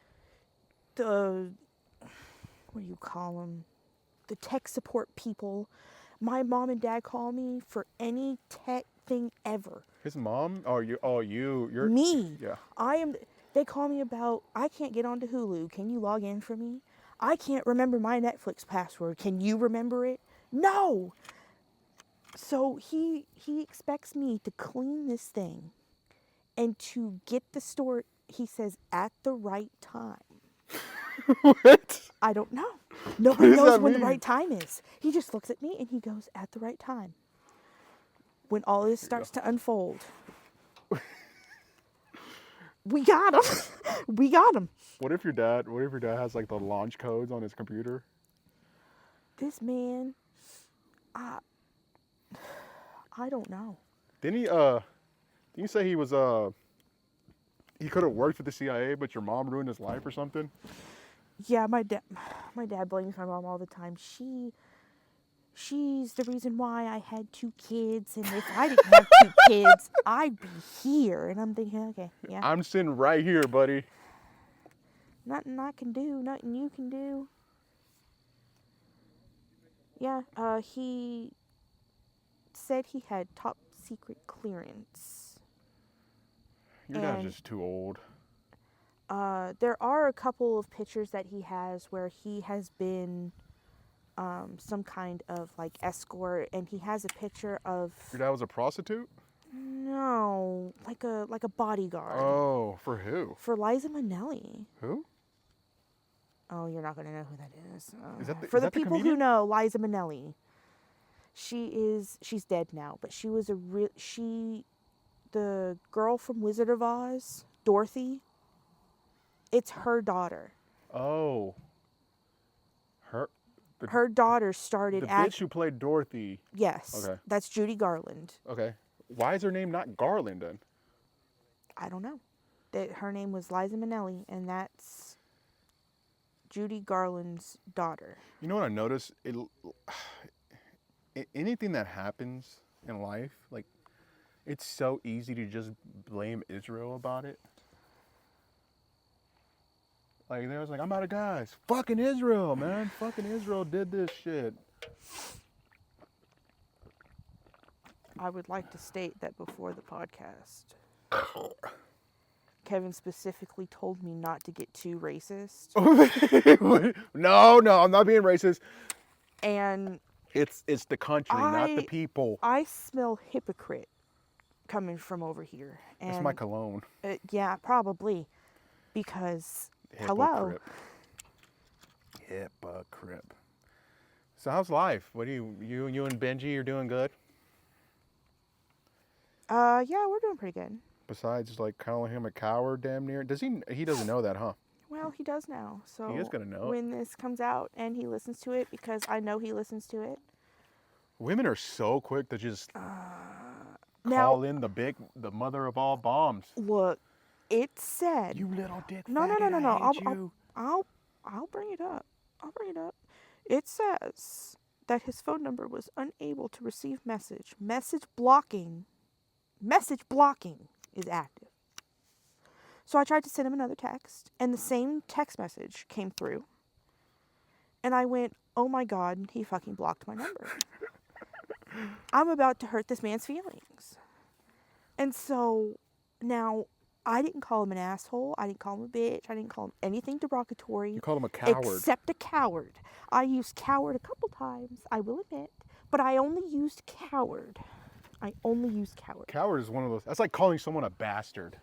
what do you call them? The tech support people. My mom and dad call me for any tech thing ever. His mom? You're me. Yeah. They call me about, I can't get onto Hulu. Can you log in for me? I can't remember my Netflix password. Can you remember it? No. So he expects me to clean this thing and to get the store, he says, at the right time. What? I don't know. Nobody knows when the right time is. He just looks at me and he goes, at the right time. When all this starts to unfold. We got him. We got him. What if your dad has, like, the launch codes on his computer? This man, I don't know. Didn't you say he was, he could have worked for the CIA, but your mom ruined his life or something? Yeah, my dad blames my mom all the time. She's the reason why I had 2 kids, and if I didn't have 2 kids, I'd be here. And I'm thinking, okay, yeah. I'm sitting right here, buddy. Nothing I can do, nothing you can do. Yeah, he said he had top secret clearance. Your dad's just too old. There are a couple of pictures that he has where he has been some kind of, like, escort, and he has a picture of... Your dad was a prostitute? No, like a bodyguard. Oh, for who? For Liza Minnelli. Who? Oh, you're not going to know who that is. For the people who know, Liza Minnelli. She's dead now, but she was the girl from Wizard of Oz, Dorothy. It's her daughter. Oh. Her daughter started the bitch who played Dorothy. Yes. Okay. That's Judy Garland. Okay. Why is her name not Garland then? I don't know. Her name was Liza Minnelli, and that's Judy Garland's daughter. You know what I noticed? Anything that happens in life, like, it's so easy to just blame Israel about it. Like, they was like, I'm out of guys. Fucking Israel, man. Fucking Israel did this shit. I would like to state that before the podcast, Kevin specifically told me not to get too racist. No, I'm not being racist. And it's the country, not the people. I smell hypocrite coming from over here. And it's my cologne. Yeah, probably. Because, hello. Hypocrite. So how's life? What do you and Benji are doing good? Yeah, we're doing pretty good. Besides, like, calling him a coward damn near. He doesn't know that, huh? Well, he does now. So he is going to know when this comes out and he listens to it, because I know he listens to it. Women are so quick to just call in the mother of all bombs. Look, it said... You little dick No. faggot, I'll bring it up. It says that his phone number was unable to receive message. Message blocking is active. So I tried to send him another text, and the same text message came through. And I went, oh my God, he fucking blocked my number. I'm about to hurt this man's feelings. And so now I didn't call him an asshole. I didn't call him a bitch. I didn't call him anything derogatory. You called him a coward. Except a coward. I used coward a couple times, I will admit, but I only used coward. Coward is one of those. That's like calling someone a bastard.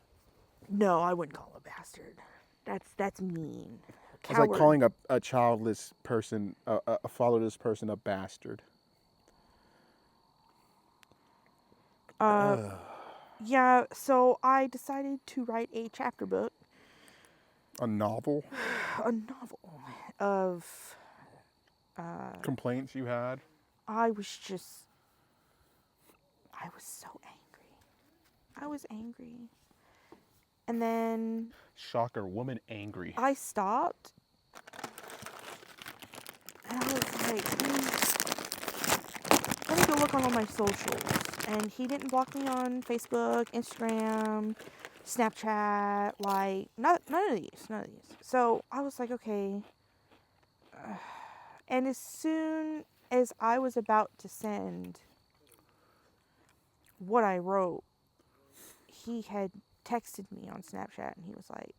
No, I wouldn't call him a bastard. That's mean. It's like calling a childless person, a fatherless person, a bastard. Yeah, so I decided to write a chapter book. A novel? A novel of... complaints you had? I was so angry. I was angry. And then... Shocker, woman angry. I stopped. And I was like, let me go look on all my socials. And he didn't block me on Facebook, Instagram, Snapchat, like, none of these. So I was like, okay. And as soon as I was about to send what I wrote, he had texted me on Snapchat and he was like,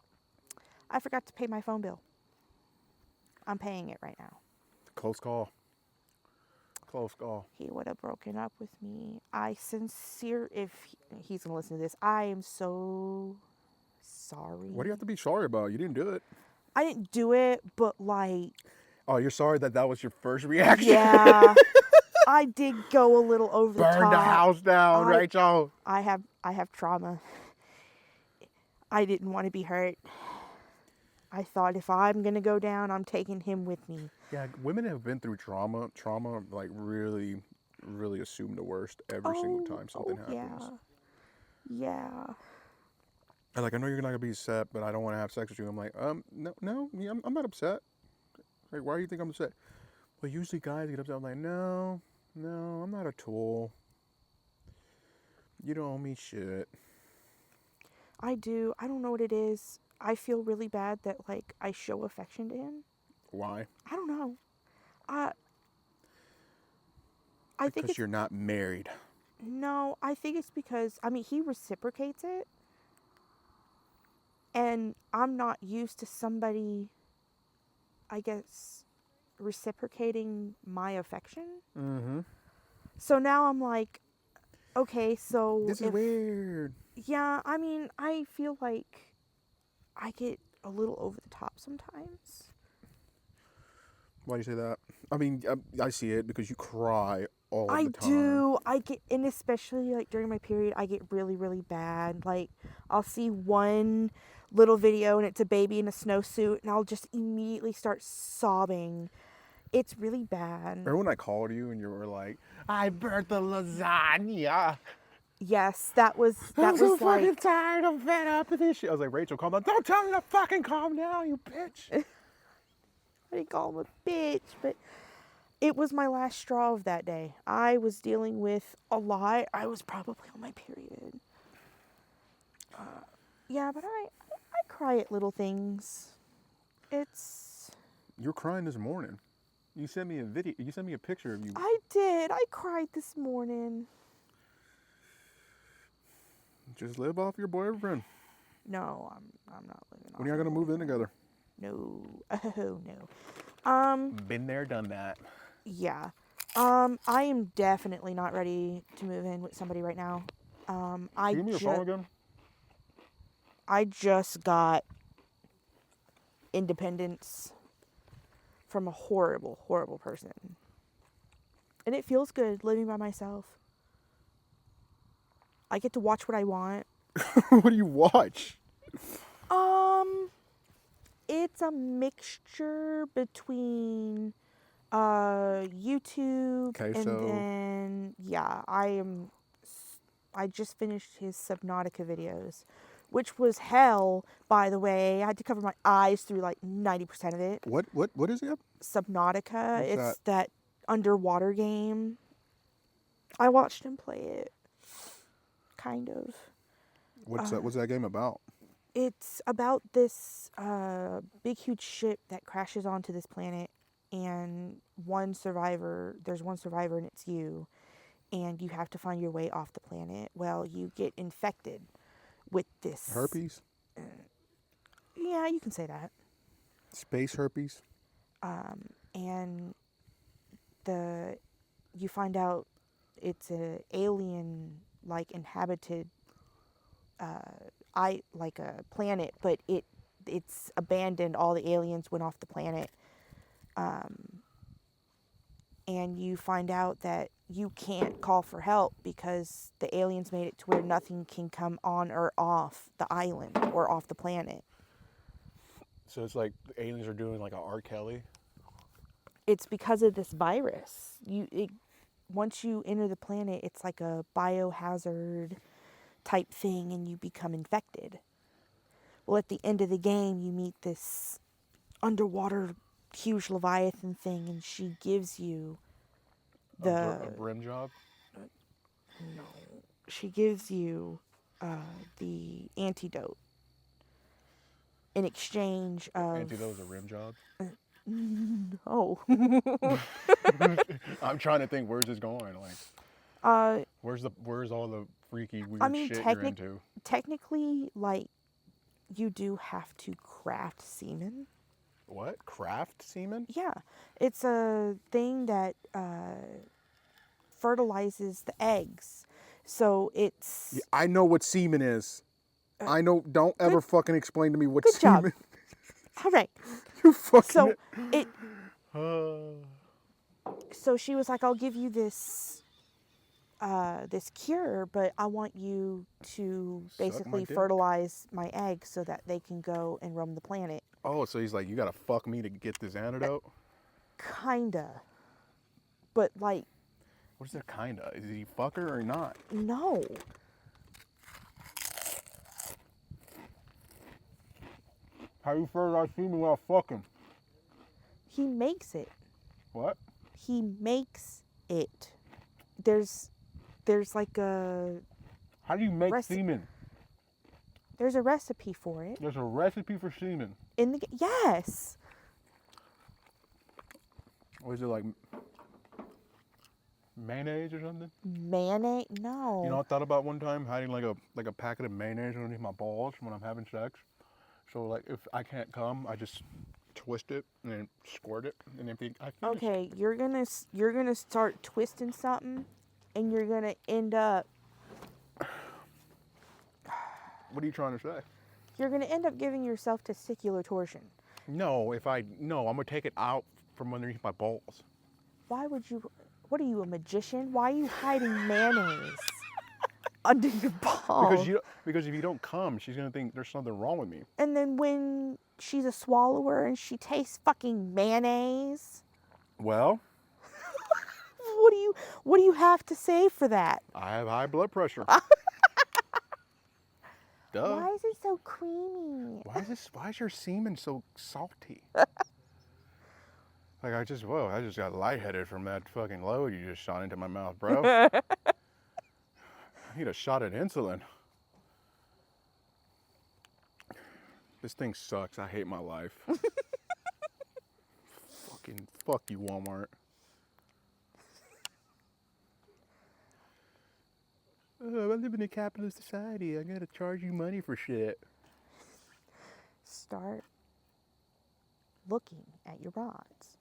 I forgot to pay my phone bill. I'm paying it right now. Close call. He would have broken up with me. If he's going to listen to this, I am so sorry. What do you have to be sorry about? You didn't do it. I didn't do it, but like... Oh, you're sorry that was your first reaction? Yeah. I did go a little over the top. Burn the house down, Rachel. I have trauma. I didn't want to be hurt. I thought if I'm going to go down, I'm taking him with me. Yeah, women have been through trauma, like really, really assume the worst every single time something happens. Yeah. And like, I know you're not going to be upset, but I don't want to have sex with you. I'm like, no, I'm not upset. Like, why do you think I'm upset? Well, usually guys get upset. I'm like, no, I'm not a tool. You don't owe me shit. I do. I don't know what it is. I feel really bad that, like, I show affection to him. Why? I don't know. I think because you're not married. No, I think it's because, he reciprocates it. And I'm not used to somebody, I guess, reciprocating my affection. Mm-hmm. So now I'm like, okay, so... This is weird. Yeah, I feel like I get a little over the top sometimes. Why do you say that? I see it because you cry all the time. I do. And especially like during my period, I get really, really bad. Like, I'll see one little video and it's a baby in a snowsuit and I'll just immediately start sobbing. It's really bad. Remember when I called you and you were like, I birthed a lasagna. Yes, that was I'm so fucking tired. I'm fed up with this shit. I was like, Rachel, calm down. Don't tell me to fucking calm down, you bitch. I didn't call him a bitch, but it was my last straw of that day. I was dealing with a lot. I was probably on my period. Yeah, but I cry at little things. You're crying this morning. You sent me a video. You sent me a picture of you. I did. I cried this morning. Just live off your boyfriend. No, I'm not living. When are y'all gonna move in together? No. Oh no. Been there, done that. Yeah. I am definitely not ready to move in with somebody right now. Give me your phone again. I just got independence from a horrible, horrible person. And it feels good living by myself. I get to watch what I want. What do you watch? It's a mixture between YouTube then I just finished his Subnautica videos, which was hell, by the way. I had to cover my eyes through like 90% of it. What is it? Subnautica. It's that underwater game. I watched him play it. Kind of. What's that game about? It's about this big, huge ship that crashes onto this planet, and there's one survivor, and it's you, and you have to find your way off the planet. Well, you get infected with this... Herpes? Yeah, you can say that. Space herpes? And you find out it's an alien-like inhabited like a planet, but it's abandoned. All the aliens went off the planet, and you find out that you can't call for help because the aliens made it to where nothing can come on or off the island or off the planet. So it's like the aliens are doing like a R. Kelly? It's because of this virus. Once you enter the planet, it's like a biohazard type thing, and you become infected. Well, at the end of the game, you meet this underwater huge Leviathan thing, and she gives you a brim job? No. She gives you the antidote in exchange of... Antidote is a rim job? No. I'm trying to think, where's this going? Like, where's all the freaky weird shit you're into? Technically, like, you do have to craft semen. What? Craft semen? Yeah. It's a thing that fertilizes the eggs. So it's... Yeah, I know what semen is. I know. Don't ever fucking explain to me what good semen job. All right. You fucking... So so she was like, I'll give you this cure, but I want you to basically fertilize my eggs so that they can go and roam the planet. Oh, so he's like, you gotta fuck me to get this antidote? Kinda. But like... What is there kinda? Is he fuck her or not? No. How you fertilize semen without fucking? He makes it. What? He makes it. There's like a... How do you make semen? There's a recipe for it. There's a recipe for semen? Yes. Or is it like mayonnaise or something? Mayonnaise? No. You know, I thought about one time hiding like a packet of mayonnaise underneath my balls when I'm having sex. So like if I can't come, I just twist it and then squirt it, and if okay, you're gonna start twisting something, and you're gonna end up... What are you trying to say? You're gonna end up giving yourself testicular torsion. No, I'm gonna take it out from underneath my balls. Why would you? What are you, a magician? Why are you hiding mayonnaise under your balls? Because if you don't come, she's gonna think there's something wrong with me. And then when she's a swallower and she tastes fucking mayonnaise. Well. What do you have to say for that? I have high blood pressure. Duh. Why is it so creamy? Why is your semen so salty? Like I just got lightheaded from that fucking load you just shot into my mouth, bro. I need a shot of insulin. This thing sucks. I hate my life. Fuck you, Walmart. I live in a capitalist society. I gotta charge you money for shit. start looking at your rods.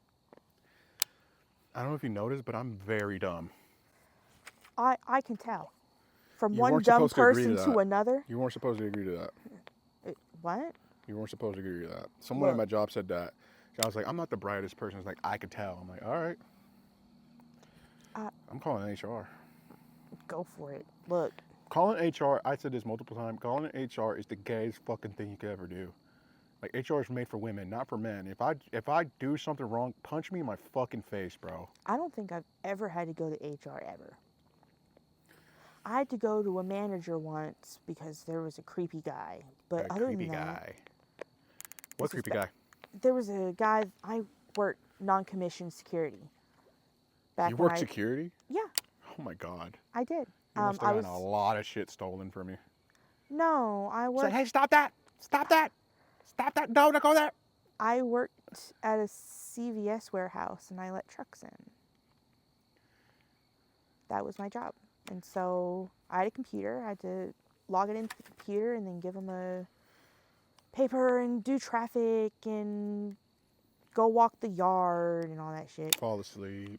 I don't know if you noticed, but I'm very dumb. I can tell. From one dumb person to another. You weren't supposed to agree to that. What? You weren't supposed to agree to that. Someone at my job said that. I was like, I'm not the brightest person. It's like, I could tell. I'm like, all right. I'm calling HR. Go for it. Look. Calling HR, I said this multiple times, calling HR is the gayest fucking thing you could ever do. Like, HR is made for women, not for men. If I do something wrong, punch me in my fucking face, bro. I don't think I've ever had to go to HR ever. I had to go to a manager once because there was a creepy guy. But other than that, what creepy guy? There was a guy. I worked non-commissioned security. You worked security? Yeah. Oh my God. I did. You must have gotten a lot of shit stolen from you. No, I worked. Say, hey, stop that! Stop that! Stop that! No, don't go there! I worked at a CVS warehouse and I let trucks in. That was my job. And so I had a computer. I had to log it into the computer and then give them a paper and do traffic and go walk the yard and all that shit. Fall asleep.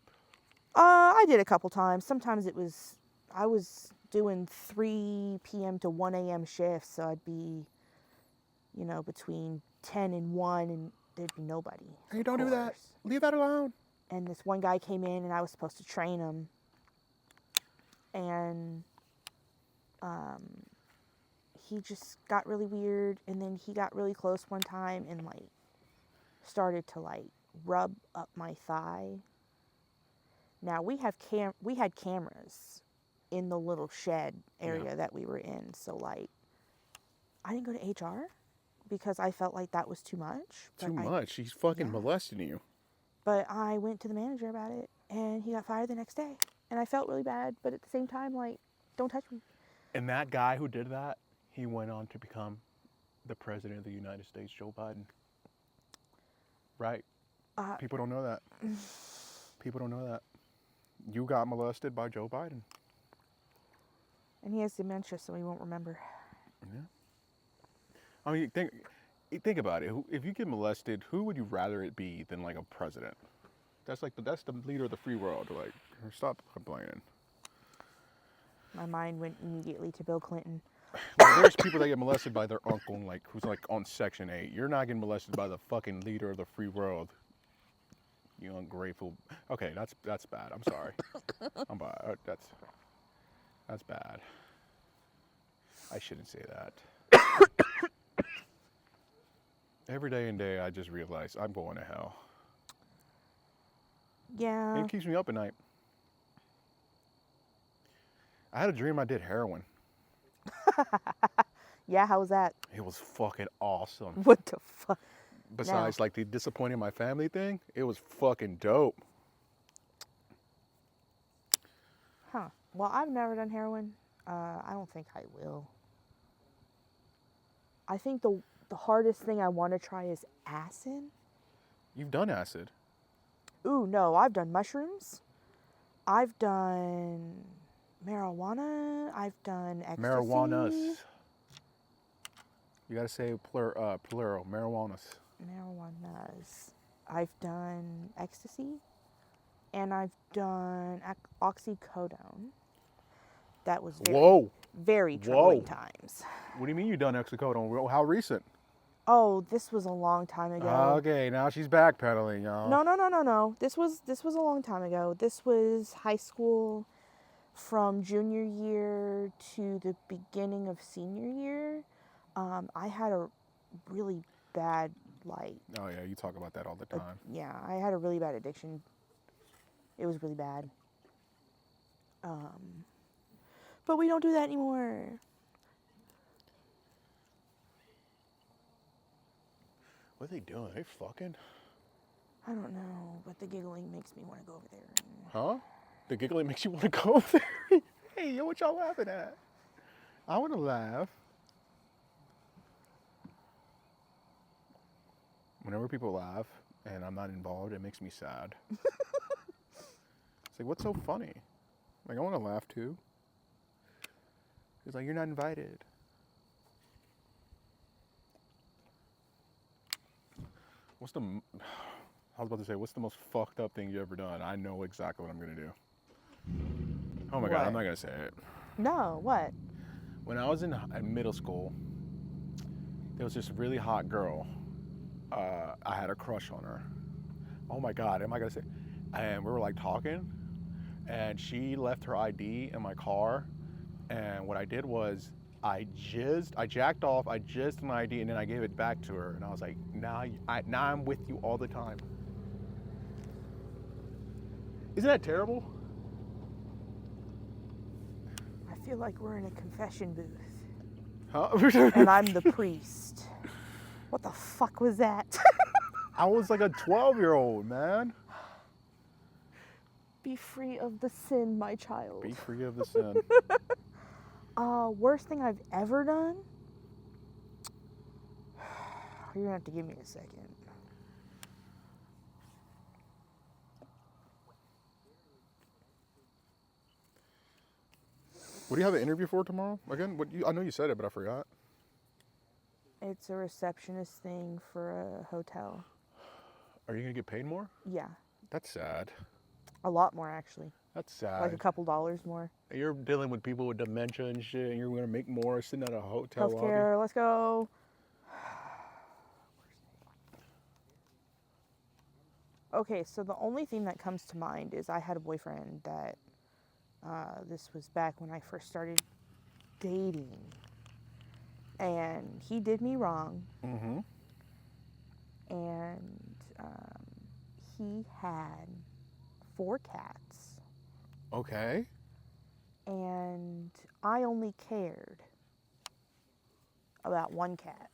I did a couple times. Sometimes I was doing 3 p.m. to 1 a.m. shifts, so I'd be, between 10 and 1 and there'd be nobody. Hey, don't do that. Leave that alone. And this one guy came in and I was supposed to train him. And he just got really weird, and then he got really close one time and started to rub up my thigh. Now we had cameras in the little shed area that we were in, so I didn't go to HR because I felt like that was too much. Too much? He's fucking molesting you. But I went to the manager about it, and he got fired the next day. And I felt really bad, but at the same time, don't touch me. And that guy who did that, he went on to become the president of the United States, Joe Biden. Right. People don't know that. People don't know that. You got molested by Joe Biden. And he has dementia, so he won't remember. Yeah. I mean, think about it. If you get molested, who would you rather it be than a president? That's the leader of the free world. Stop complaining. My mind went immediately to Bill Clinton. There's people that get molested by their uncle, who's on Section 8. You're not getting molested by the fucking leader of the free world. You ungrateful. Okay, that's bad. I'm sorry. I'm bad. That's bad. I shouldn't say that. Every day and day, I just realize I'm going to hell. Yeah. And it keeps me up at night. I had a dream I did heroin. Yeah, how was that? It was fucking awesome. What the fuck? Besides, the disappointing my family thing, it was fucking dope. Huh. Well, I've never done heroin. I don't think I will. I think the hardest thing I want to try is acid. You've done acid. Ooh, no, I've done mushrooms. I've done marijuana. I've done ecstasy. Marijuanas. You gotta say plural, marijuanas. Marijuanas. I've done ecstasy. And I've done oxycodone. That was very troubling times. What do you mean you done oxycodone? How recent? Oh, this was a long time ago. Okay, now she's backpedaling, y'all. No. This was a long time ago. This was high school, from junior year to the beginning of senior year. I had a really bad Oh yeah, you talk about that all the time. Yeah, I had a really bad addiction. It was really bad. But we don't do that anymore. What are they doing? Are they fucking? I don't know, but the giggling makes me want to go over there. Huh? The giggling makes you want to go over there? Hey, yo, what y'all laughing at? I want to laugh. Whenever people laugh and I'm not involved, it makes me sad. It's what's so funny? I want to laugh too. It's you're not invited. I was about to say, what's the most fucked up thing you ever done? I know exactly what I'm gonna do. Oh my God, I'm not gonna say it. No, what? When I was in middle school, there was this really hot girl. I had a crush on her. Oh my God, am I gonna say? And we were like talking, and she left her ID in my car, and what I did was I jacked off, I jizzed my ID, and then I gave it back to her, and I was like, now I'm with you all the time. Isn't that terrible? I feel like we're in a confession booth. Huh? And I'm the priest. What the fuck was that? I was like a 12-year-old, man. Be free of the sin, my child. Be free of the sin. Worst thing I've ever done? You're gonna have to give me a second. What do you have an interview for tomorrow? Again, I know you said it, but I forgot. It's a receptionist thing for a hotel. Are you gonna get paid more? Yeah. That's sad. A lot more, actually. That's sad. Like a couple dollars more. You're dealing with people with dementia and shit, and you're gonna make more sitting at a hotel Healthcare, lobby. let's go. Okay, so the only thing that comes to mind is I had a boyfriend that, this was back when I first started dating. And he did me wrong. Mm-hmm. And he had 4 cats. Okay. And I only cared about 1 cat.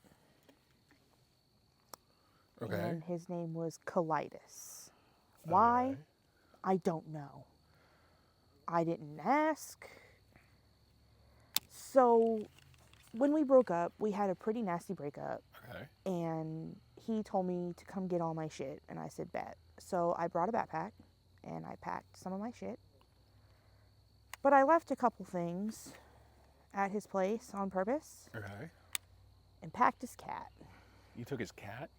Okay. And his name was Colitis. Why? Okay. I don't know. I didn't ask. So when we broke up, we had a pretty nasty breakup. Okay. And he told me to come get all my shit. And I said, bet. So I brought a backpack and I packed some of my shit. But I left a couple things at his place on purpose. Okay. And packed his cat. You took his cat?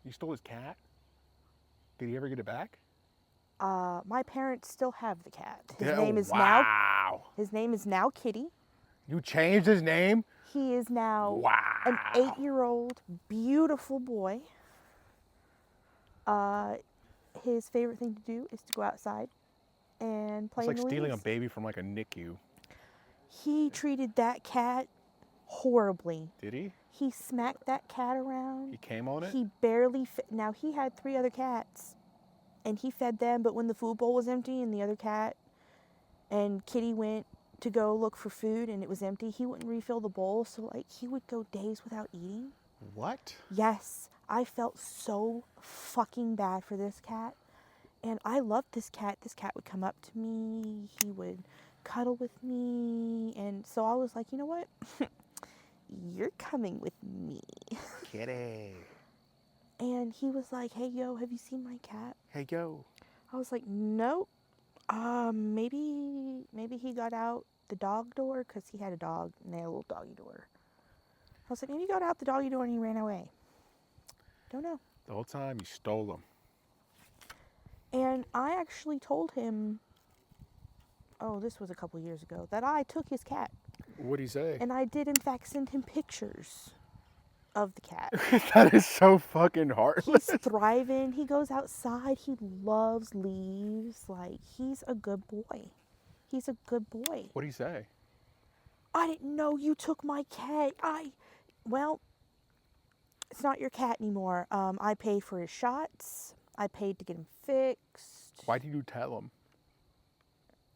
You stole his cat? Did he ever get it back? My parents still have the cat. His name is now Kitty. You changed his name? He is now an 8-year-old beautiful boy. His favorite thing to do is to go outside and play in the leaves. It's like stealing a baby from like a NICU. He treated that cat horribly. Did he? He smacked that cat around. He came on it? He barely now he had 3 other cats and he fed them, but when the food bowl was empty and the other cat and Kitty went to go look for food and it was empty, he wouldn't refill the bowl, so like he would go days without eating. What? Yes, I felt so fucking bad for this cat. And I loved this cat. This cat would come up to me, he would cuddle with me, and so I was like, you know what? You're coming with me. Kitty. And he was like, hey, yo, have you seen my cat? Hey, yo. I was like, nope. Maybe he got out the dog door, because he had a dog, and they had a little doggy door. I was like, maybe he got out the doggy door and he ran away. Don't know. The whole time you stole him. And I actually told him, this was a couple years ago, that I took his cat. What'd he say? And I did, in fact, send him pictures of the cat. That is so fucking heartless. He's thriving. He goes outside. He loves leaves. Like, he's a good boy. He's a good boy. What'd he say? I didn't know you took my cat. Well, it's not your cat anymore. I paid for his shots. I paid to get him fixed. Why did you tell him?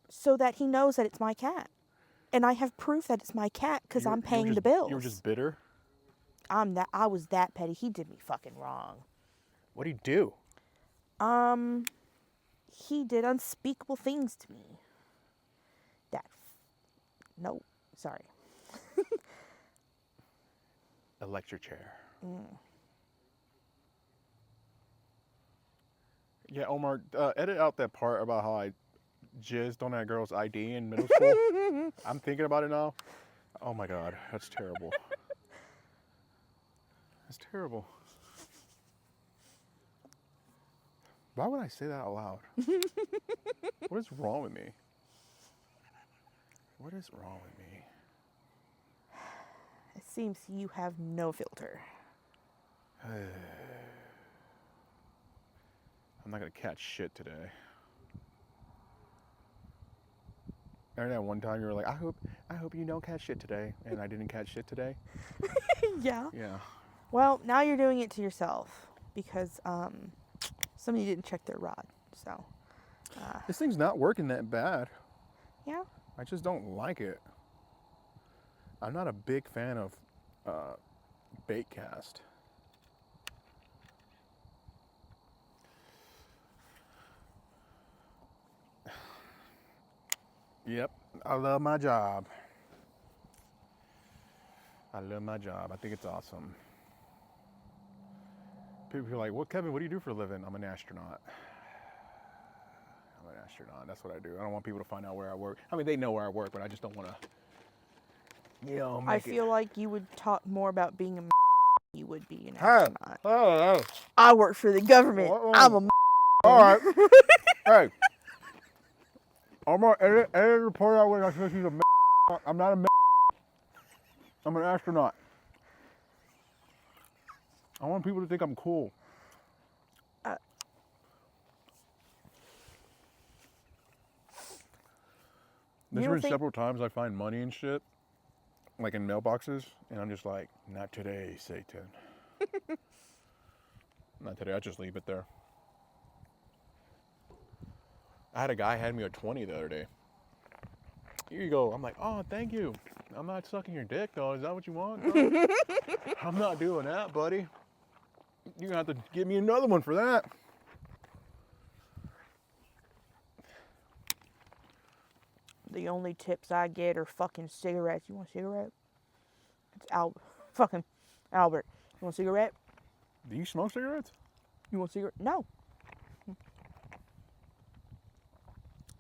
So that he knows that it's my cat. And I have proof that it's my cat because I'm paying the bills. You were just bitter? I was that petty. He did me fucking wrong. What'd he do? He did unspeakable things to me. No, sorry. Electric chair. Yeah, Omar, edit out that part about how I jizzed on that girl's ID in middle school. I'm thinking about it now. Oh my God, that's terrible. That's terrible. Why would I say that out loud? What is wrong with me? What is wrong with me? It seems you have no filter. I'm not gonna catch shit today. Remember that one time you were like, I hope you don't catch shit today, and I didn't catch shit today? Yeah. Yeah. Well, now you're doing it to yourself because somebody didn't check their rod. So. This thing's not working that bad. Yeah. I just don't like it. I'm not a big fan of bait cast. Yep, I love my job. I think it's awesome. People are like, well, Kevin, what do you do for a living? I'm an astronaut. That's what I do. I don't want people to find out where I work. I mean, they know where I work, but I just don't want to, I feel like you would talk more about being a you would be an astronaut. I work for the government. I'm a all right. Hey. I'm going to edit the report out when I say she's a I'm not a I'm an astronaut. I want people to think I'm cool. There's been several times I find money and shit, like in mailboxes, and I'm just like, not today, Satan. Not today, I just leave it there. I had a guy hand me a 20 the other day. Here you go. I'm like, oh, thank you. I'm not sucking your dick, though. Is that what you want? I'm not doing that, buddy. You're going to have to give me another one for that. The only tips I get are fucking cigarettes. You want a cigarette? It's fucking Albert. You want a cigarette? Do you smoke cigarettes? You want a cigarette? No.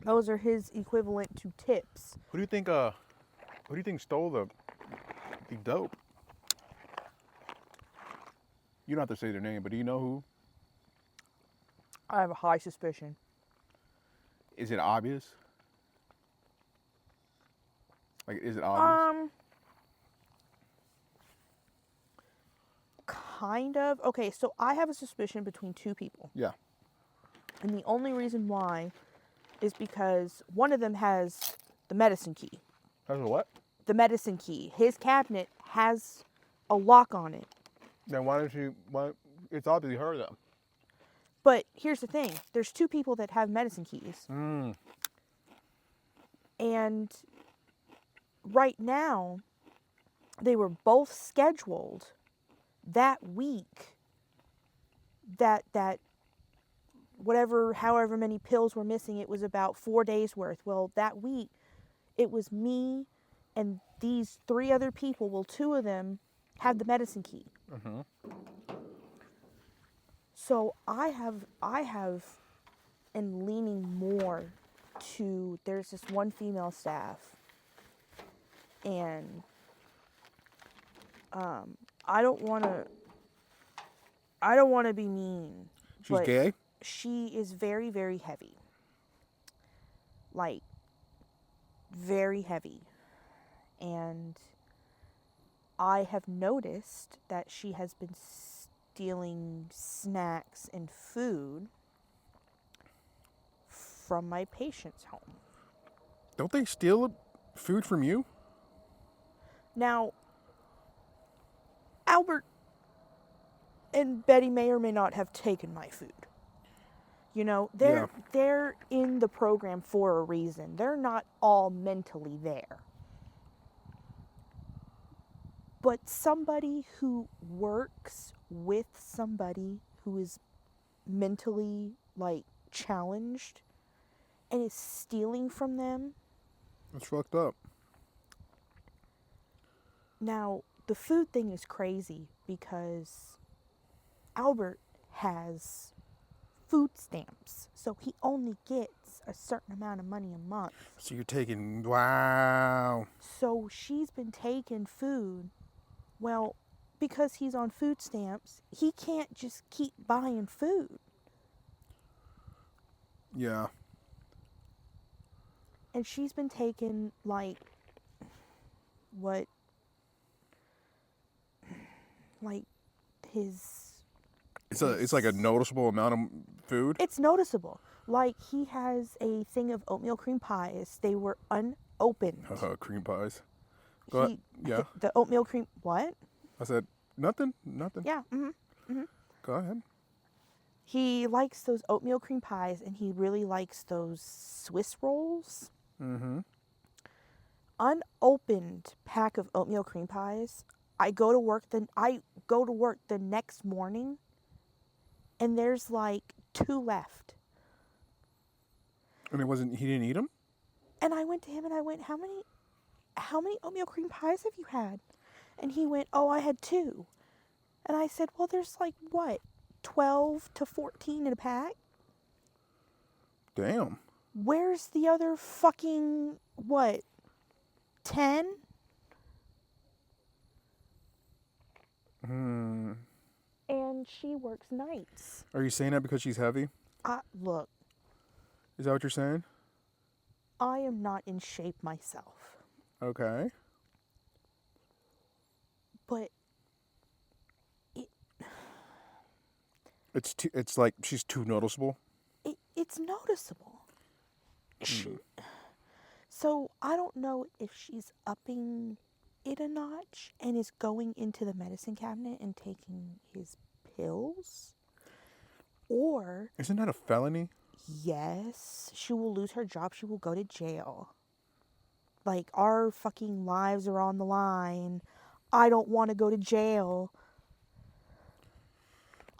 Those are his equivalent to tips. Who do you think stole the dope? You don't have to say their name, but do you know who? I have a high suspicion. Is it obvious? Like, is it obvious? Kind of. Okay, so I have a suspicion between two people. Yeah. And the only reason why is because one of them has the medicine key. Has a what? The medicine key. His cabinet has a lock on it. Then why it's obviously her, though. But here's the thing. There's two people that have medicine keys. And right now, they were both scheduled that week that however many pills were missing, it was about 4 days worth. Well, that week, it was me and these three other people. Well, two of them had the medicine key. Mm-hmm. So I have am leaning more to, there's this one female staff, and I don't want to be mean. She's gay? She is very, very heavy. Like, very heavy. And I have noticed that she has been stealing snacks and food from my patient's home. Don't they steal food from you? Now, Albert and Betty may or may not have taken my food. You know, they're in the program for a reason. They're not all mentally there. But somebody who works with somebody who is mentally, like, challenged and is stealing from them. That's fucked up. Now, the food thing is crazy because Albert has food stamps, so he only gets a certain amount of money a month. So you're taking, wow. So she's been taking food. Well, because he's on food stamps, he can't just keep buying food. Yeah. And she's been taking, like, what, like, It's like a noticeable amount of food? It's noticeable. Like, he has a thing of oatmeal cream pies. They were unopened. Cream pies. Go ahead. Yeah. The oatmeal cream, what? I said, nothing. Yeah, Go ahead. He likes those oatmeal cream pies, and he really likes those Swiss rolls. Mm-hmm. Unopened pack of oatmeal cream pies. I go to work the next morning, and there's like 2 left. And he didn't eat them? And I went to him and I went, how many oatmeal cream pies have you had? And he went, oh, I had 2. And I said, well, there's like, what, 12 to 14 in a pack? Damn. Where's the other fucking, what, 10? Hmm. And she works nights. Are you saying that because she's heavy? Look. Is that what you're saying? I am not in shape myself. Okay. But it's like she's too noticeable. It's noticeable. So I don't know if she's upping it a notch and is going into the medicine cabinet and taking his pills, or isn't that a felony? Yes, she will lose her job. She will go to jail. Like, our fucking lives are on the line. I don't want to go to jail.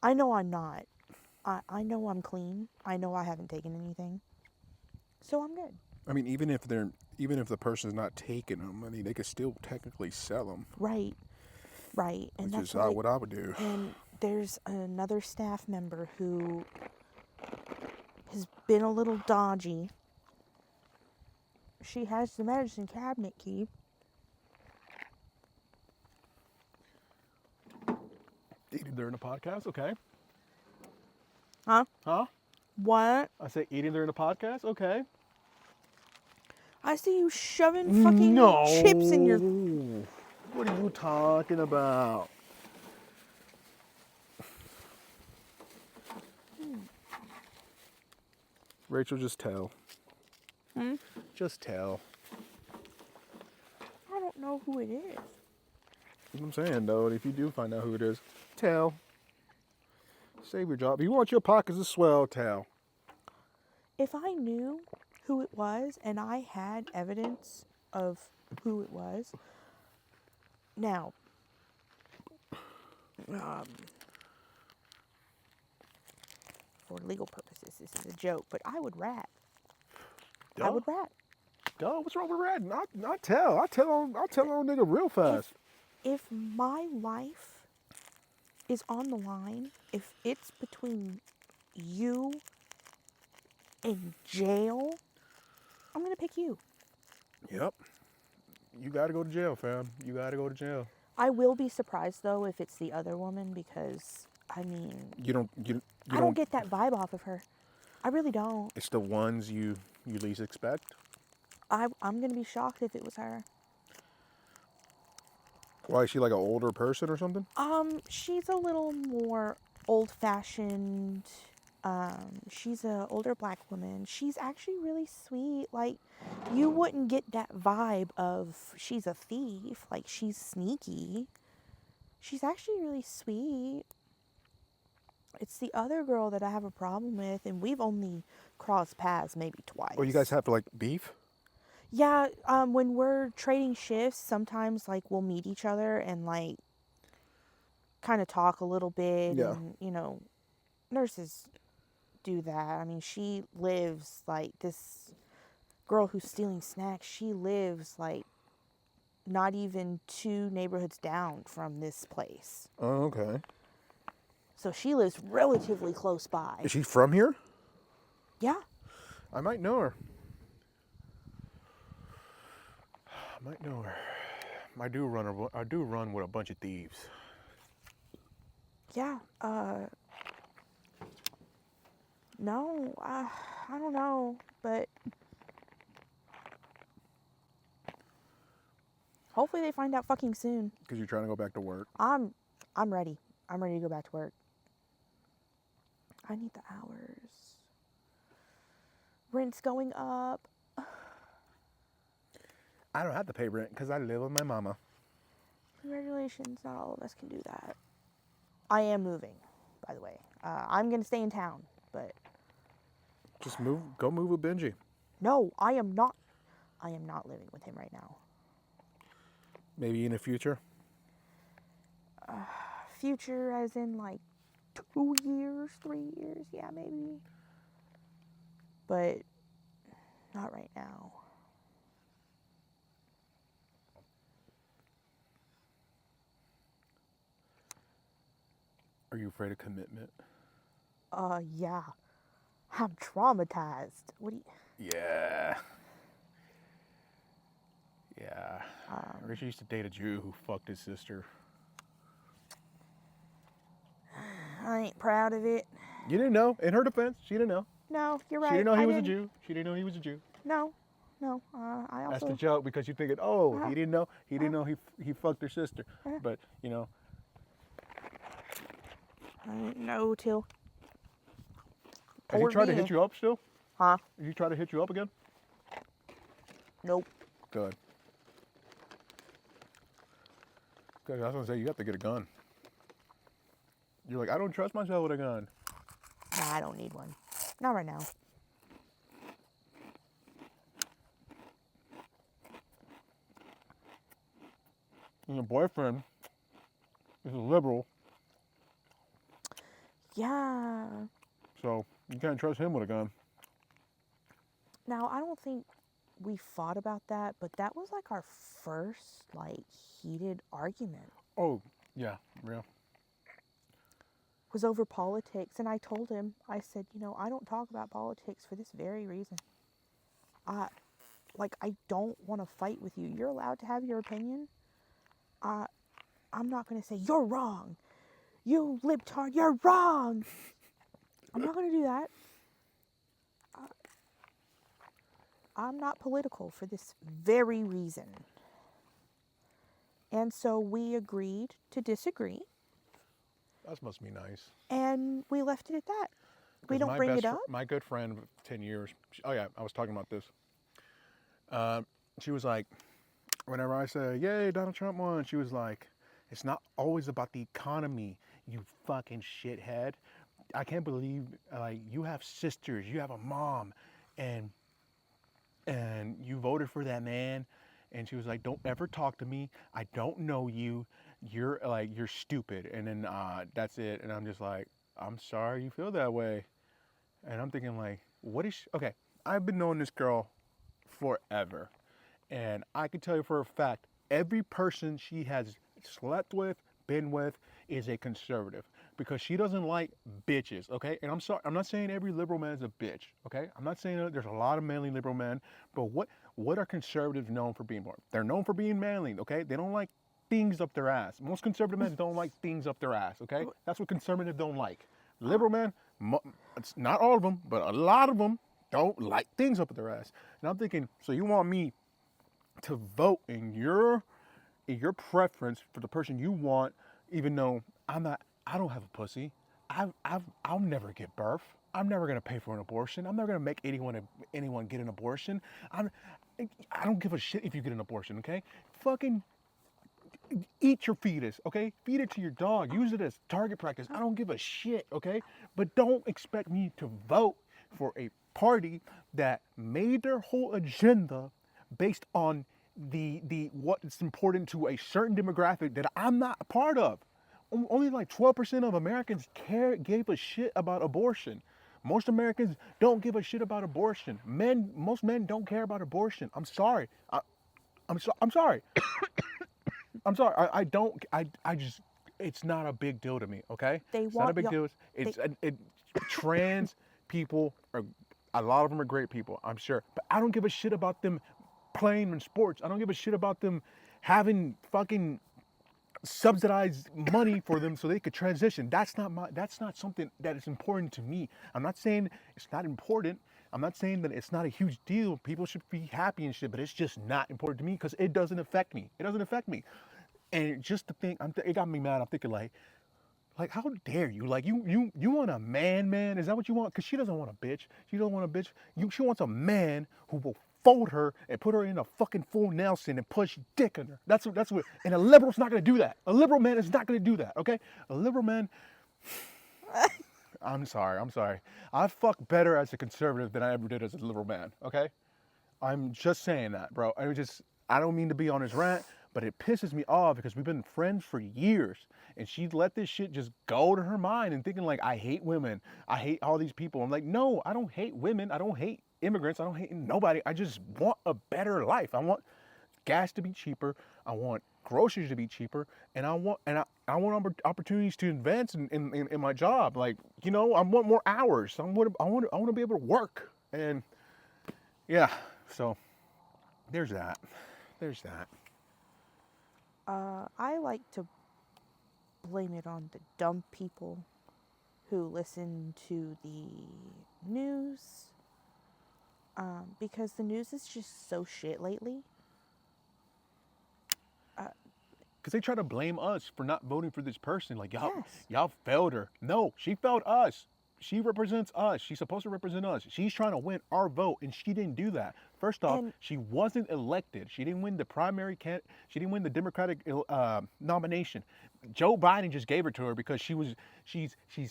I know I'm not. I know I'm clean. I know I haven't taken anything. So I'm good. I mean, even if the person's not taking them, I mean, they could still technically sell them. Right. And which that's is what I would do. And there's another staff member who has been a little dodgy. She has the medicine cabinet key. Eating during the podcast? Okay. Huh? Huh? What? I say eating during the podcast? Okay. I see you shoving fucking chips in your... What are you talking about? Rachel, just tell. Just tell. I don't know who it is. That's what I'm saying, though. If you do find out who it is, tell. Save your job. If you want your pockets to swell, tell. If I knew who it was and I had evidence of who it was, now, for legal purposes, this is a joke, but I would rat. Duh. I would rat. Duh, what's wrong with ratting? Not tell. I'll tell on nigga real fast. If my life is on the line, if it's between you and jail, I'm going to pick you. Yep. You got to go to jail, fam. You got to go to jail. I will be surprised, though, if it's the other woman, because, I mean... I don't get that vibe off of her. I really don't. It's the ones you least expect. I'm going to be shocked if it was her. Why, is she like an older person or something? She's a little more old-fashioned. She's an older black woman. She's actually really sweet. Like, you wouldn't get that vibe of she's a thief. Like, she's sneaky. She's actually really sweet. It's the other girl that I have a problem with, and we've only crossed paths maybe twice. Oh, you guys have like beef? Yeah, when we're trading shifts, sometimes like we'll meet each other and like kind of talk a little bit. Yeah. And, you know, nurses do that. I mean, she lives like this girl who's stealing snacks. She lives like not even 2 neighborhoods down from this place. Oh, okay. So she lives relatively close by. Is she from here? Yeah. I might know her. I do run with a bunch of thieves. Yeah. No, I I don't know, but hopefully they find out fucking soon. Because you're trying to go back to work. I'm ready. I'm ready to go back to work. I need the hours. Rent's going up. I don't have to pay rent because I live with my mama. Congratulations, not all of us can do that. I am moving, by the way. I'm going to stay in town, but... Just go move with Benji. No, I am not. I am not living with him right now. Maybe in the future? Future as in like 2 years, 3 years, yeah, maybe. But not right now. Are you afraid of commitment? Yeah. I'm traumatized. What do you... Yeah. Yeah. Richard used to date a Jew who fucked his sister. I ain't proud of it. You didn't know. In her defense, she didn't know. No, you're right. She didn't know he was a Jew. She didn't know he was a Jew. No. I also... That's the joke because you thinking, oh, he didn't know. He didn't know he fucked her sister. But, you know. I didn't know till... Has he tried to hit you up still? Huh? Has he tried to hit you up again? Nope. Good. Because I was going to say, you have to get a gun. You're like, I don't trust myself with a gun. Nah, I don't need one. Not right now. And your boyfriend is a liberal. Yeah. So you can't trust him with a gun. Now, I don't think we fought about that, but that was like our first, like, heated argument. Oh, yeah, real. Was over politics, and I told him, I said, you know, I don't talk about politics for this very reason. I don't want to fight with you. You're allowed to have your opinion. I'm not going to say, you're wrong. You libtard, you're wrong. I'm not going to do that. I'm not political for this very reason. And so we agreed to disagree. That must be nice. And we left it at that. We don't bring it up. My good friend of 10 years, oh yeah, I was talking about this. She was like, whenever I say, yay, Donald Trump won, she was like, it's not always about the economy, you fucking shithead. I can't believe, like, you have sisters, you have a mom, and you voted for that man. And she was like, don't ever talk to me. I don't know you. You're stupid. And then that's it. And I'm just like, I'm sorry you feel that way. And I'm thinking like, okay, I've been knowing this girl forever. And I can tell you for a fact, every person she has slept with, been with, is a conservative. Because she doesn't like bitches, okay? And I'm sorry, I'm not saying every liberal man is a bitch, okay? I'm not saying that there's a lot of manly liberal men, but what are conservatives known for being? They're known for being manly, okay? They don't like things up their ass. Most conservative men don't like things up their ass, okay? That's what conservatives don't like. Liberal men, it's not all of them, but a lot of them don't like things up their ass. And I'm thinking, so you want me to vote in your preference for the person you want, even though I don't have a pussy. I'll never get birth. I'm never gonna pay for an abortion. I'm never gonna make anyone get an abortion. I don't give a shit if you get an abortion, okay? Fucking eat your fetus, okay? Feed it to your dog. Use it as target practice. I don't give a shit, okay? But don't expect me to vote for a party that made their whole agenda based on the what's important to a certain demographic that I'm not a part of. Only like 12% of Americans gave a shit about abortion. Most Americans don't give a shit about abortion. Most men don't care about abortion. I'm sorry. I'm sorry. I'm sorry. I just, it's not a big deal to me, okay? It's not a big deal. Trans people, a lot of them are great people, I'm sure. But I don't give a shit about them playing in sports. I don't give a shit about them having fucking subsidized money for them so they could transition. That's not something that is important to me. I'm not saying it's not important. I'm not saying that it's not a huge deal. People should be happy and shit, but it's just not important to me because it doesn't affect me. It doesn't affect me. And just to think, it got me mad. I'm thinking like, how dare you? Like, you want a man? Is that what you want? Because she doesn't want a bitch. She don't want a bitch. She wants a man who will fold her and put her in a fucking full Nelson and push dick on her. That's what. And a liberal's not gonna do that. A liberal man is not gonna do that. Okay? A liberal man. I'm sorry. I fuck better as a conservative than I ever did as a liberal man. Okay? I'm just saying that, bro. I don't mean to be on his rant, but it pisses me off because we've been friends for years, and she let this shit just go to her mind and thinking like, I hate women, I hate all these people. I'm like, no, I don't hate women, I don't hate immigrants, I don't hate nobody. I just want a better life. I want gas to be cheaper, I want groceries to be cheaper, and I want opportunities to advance in my job. Like, you know, I want more hours. I want to be able to work. And yeah, so there's that. I like to blame it on the dumb people who listen to the news, because the news is just so shit lately. Because they try to blame us for not voting for this person. Like, Yes. y'all failed her. No, she failed us. She represents us. She's supposed to represent us. She's trying to win our vote, and she didn't do that. First off, she wasn't elected. She didn't win the she didn't win the Democratic nomination. Joe Biden just gave her to her because she's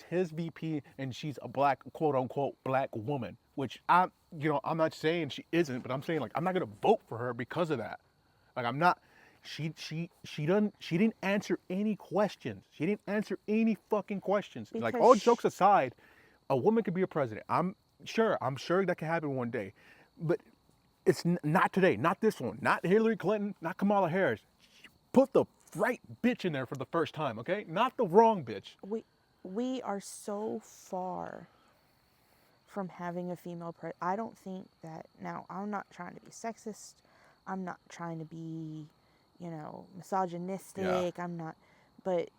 his VP, and she's a black, quote unquote, black woman. Which I'm not saying she isn't, but I'm saying, like, I'm not gonna vote for her because of that. Like, I'm not. She didn't answer any questions. She didn't answer any fucking questions. Because like, all jokes aside, a woman could be a president. I'm sure that can happen one day. But it's not today, not this one, not Hillary Clinton, not Kamala Harris. Put the right bitch in there for the first time, okay? Not the wrong bitch. We are so far from having a female president. I don't think that, now, I'm not trying to be sexist. I'm not trying to be, misogynistic. Yeah. I'm not, but,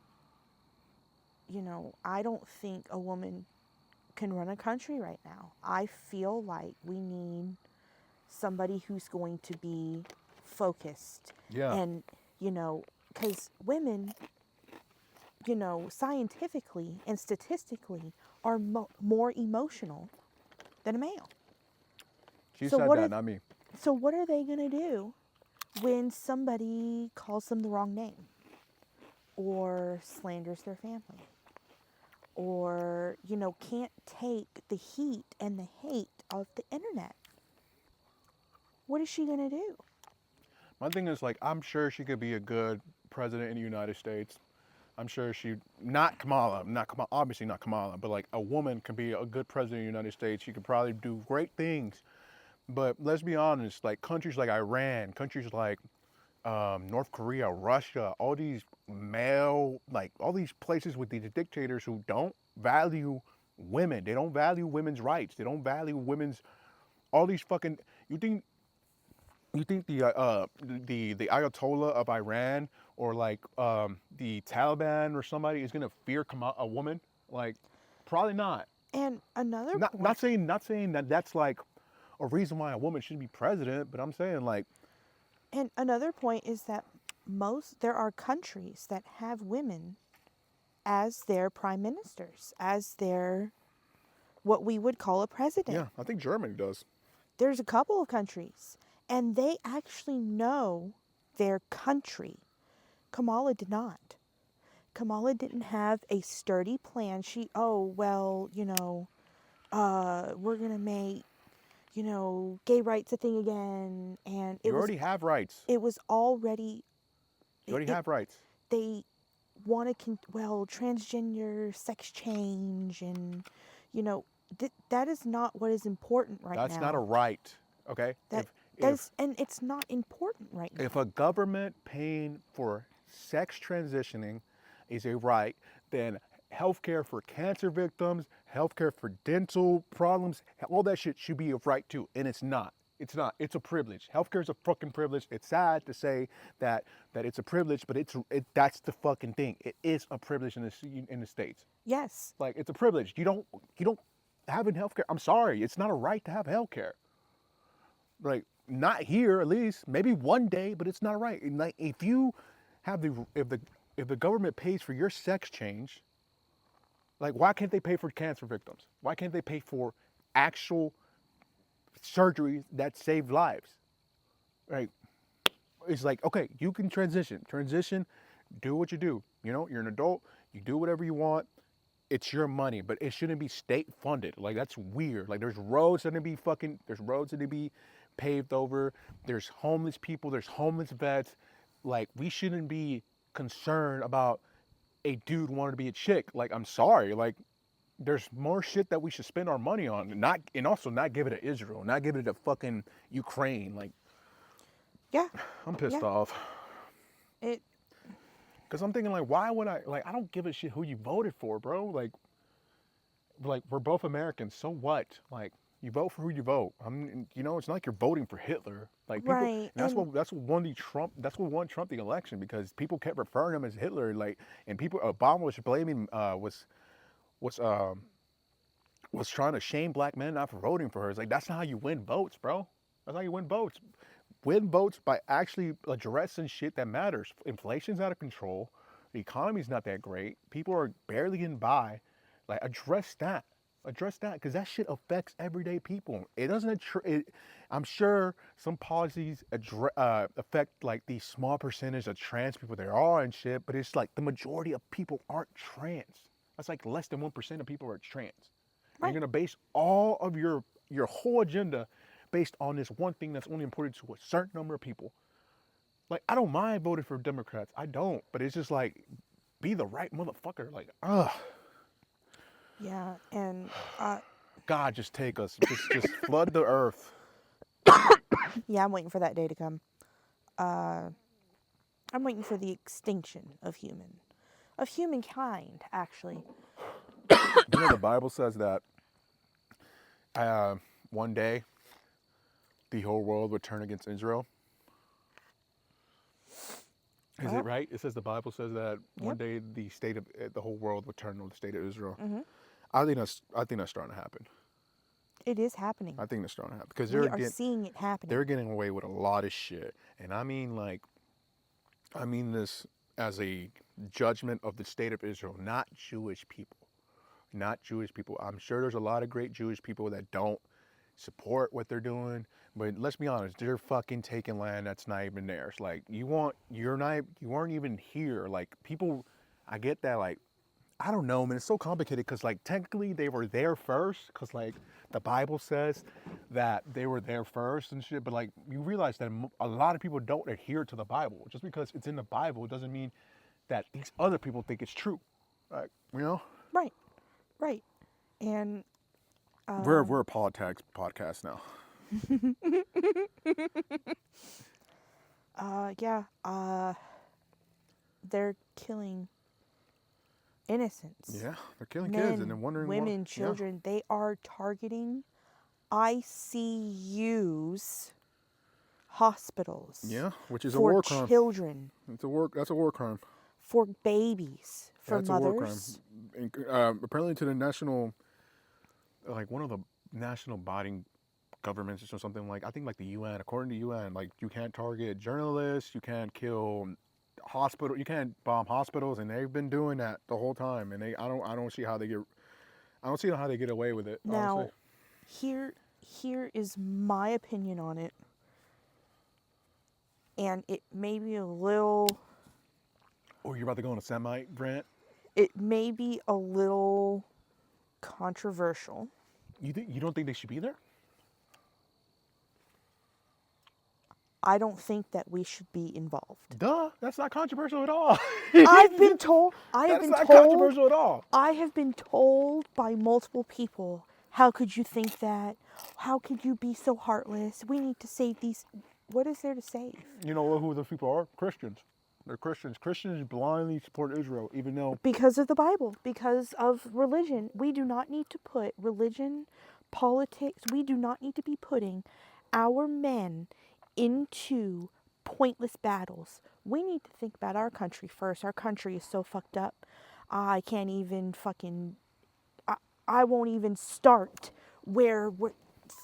I don't think a woman can run a country right now. I feel like we need somebody who's going to be focused. Yeah. And, because women, scientifically and statistically are more emotional than a male. She said that, not me. So what are they going to do when somebody calls them the wrong name or slanders their family or, can't take the heat and the hate of the internet? What is she going to do? My thing is, like, I'm sure she could be a good president in the United States. I'm sure not Kamala, obviously not Kamala, but like a woman can be a good president of the United States. She could probably do great things. But let's be honest, like countries like Iran, countries like North Korea, Russia, all these all these places with these dictators who don't value women. They don't value women's rights. They don't value all these fucking, you think the Ayatollah of Iran or like the Taliban or somebody is gonna fear a woman? Like, probably not. And another not saying that that's like a reason why a woman should be president, but I'm saying, like. And another point is that there are countries that have women as their prime ministers, as their, what we would call a president. Yeah, I think Germany does. There's a couple of countries, and they actually know their country. Kamala did not. Kamala didn't have a sturdy plan. We're going to make, gay rights a thing again. And you already have rights. It was already. You already have rights. They want to, transgender, sex change, and, that is not what is important right now. That's not a right, okay? And it's not important right now. If a government paying for sex transitioning is a right, then healthcare for cancer victims, healthcare for dental problems, all that shit should be a right too, and it's not. It's not. It's a privilege. Healthcare is a fucking privilege. It's sad to say that it's a privilege, but that's the fucking thing. It is a privilege in the States. Yes. Like, it's a privilege. You don't having healthcare. I'm sorry, it's not a right to have healthcare. Like, not here at least. Maybe one day, but it's not right. And like, if you have if the government pays for your sex change, like, why can't they pay for cancer victims? Why can't they pay for actual surgeries that save lives? Right? It's like, okay, you can transition, do what you do. You know, you're an adult, you do whatever you want. It's your money, but it shouldn't be state funded. Like, that's weird. Like, there's roads that need to be paved over. There's homeless people, there's homeless vets. Like, we shouldn't be concerned about a dude wanting to be a chick. Like, I'm sorry. Like, there's more shit that we should spend our money on, and also not give it to Israel, not give it to fucking Ukraine. Like, Yeah. I'm pissed off. Because I'm thinking, like, why would I? Like, I don't give a shit who you voted for, bro. Like we're both Americans. So what? Like, you vote for who you vote. You know, it's not like you're voting for Hitler. Like, people. Right. That's what won Trump. That's what won Trump the election, because people kept referring him as Hitler. Like, and Obama was blaming was trying to shame black men not for voting for her. It's like, that's not how you win votes, bro. That's how you win votes. Win votes by actually addressing shit that matters. Inflation's out of control. The economy's not that great. People are barely getting by. Like, address that. Address that, because that shit affects everyday people. It doesn't. I'm sure some policies affect like the small percentage of trans people there are and shit, but it's like the majority of people aren't trans. That's like less than 1% of people are trans. Right. You're gonna base all of your whole agenda based on this one thing that's only important to a certain number of people. Like, I don't mind voting for Democrats. I don't. But it's just like, be the right motherfucker. Like, ugh. Yeah, and God, just take us. Just flood the earth. Yeah, I'm waiting for that day to come. I'm waiting for the extinction of humankind, actually. You know, the Bible says that one day the whole world would turn against Israel. Is it right? It says, the Bible says that one day the whole world would turn on the state of Israel. Mm-hmm. I think that's starting to happen. It is happening. I think that's starting to happen, because we are seeing it happening. They're getting away with a lot of shit, and I mean this as a judgment of the state of Israel, not Jewish people. Not Jewish people. I'm sure there's a lot of great Jewish people that don't support what they're doing, but let's be honest, they're fucking taking land that's not even theirs. Like, you weren't even here. Like, people, I get that. Like, I don't know, man. It's so complicated, because like, technically they were there first, because like the Bible says that they were there first and shit. But like, you realize that a lot of people don't adhere to the Bible. Just because it's in the Bible doesn't mean that these other people think it's true. Like, you know? Right. And we're a politics podcast now. They're killing innocents. Yeah, they're killing men, kids and then wondering women, children. Yeah. They are targeting ICUs, hospitals. Yeah, which is a war crime. For children. That's a war crime. For babies, for that's mothers. A war crime. Apparently, to the national, like one of the national body governments or something, like I think like the UN. According to UN, like you can't target journalists, you can't kill you can't bomb hospitals, and they've been doing that the whole time. And I don't see how they get away with it. Now, honestly. here is my opinion on it, and it may be a little. Oh, you're about to go on a Semite rant? It may be a little controversial. You don't think they should be there? I don't think that we should be involved. Duh, that's not controversial at all. I've been told. That's not controversial at all. I have been told by multiple people, how could you think that? How could you be so heartless? We need to save these. What is there to save? You know who those people are? Christians. They're Christians. Christians blindly support Israel, even though... Because of the Bible. Because of religion. We do not need to put religion, politics, we do not need to be putting our men into pointless battles. We need to think about our country first. Our country is so fucked up. I can't even fucking... I won't even start where we're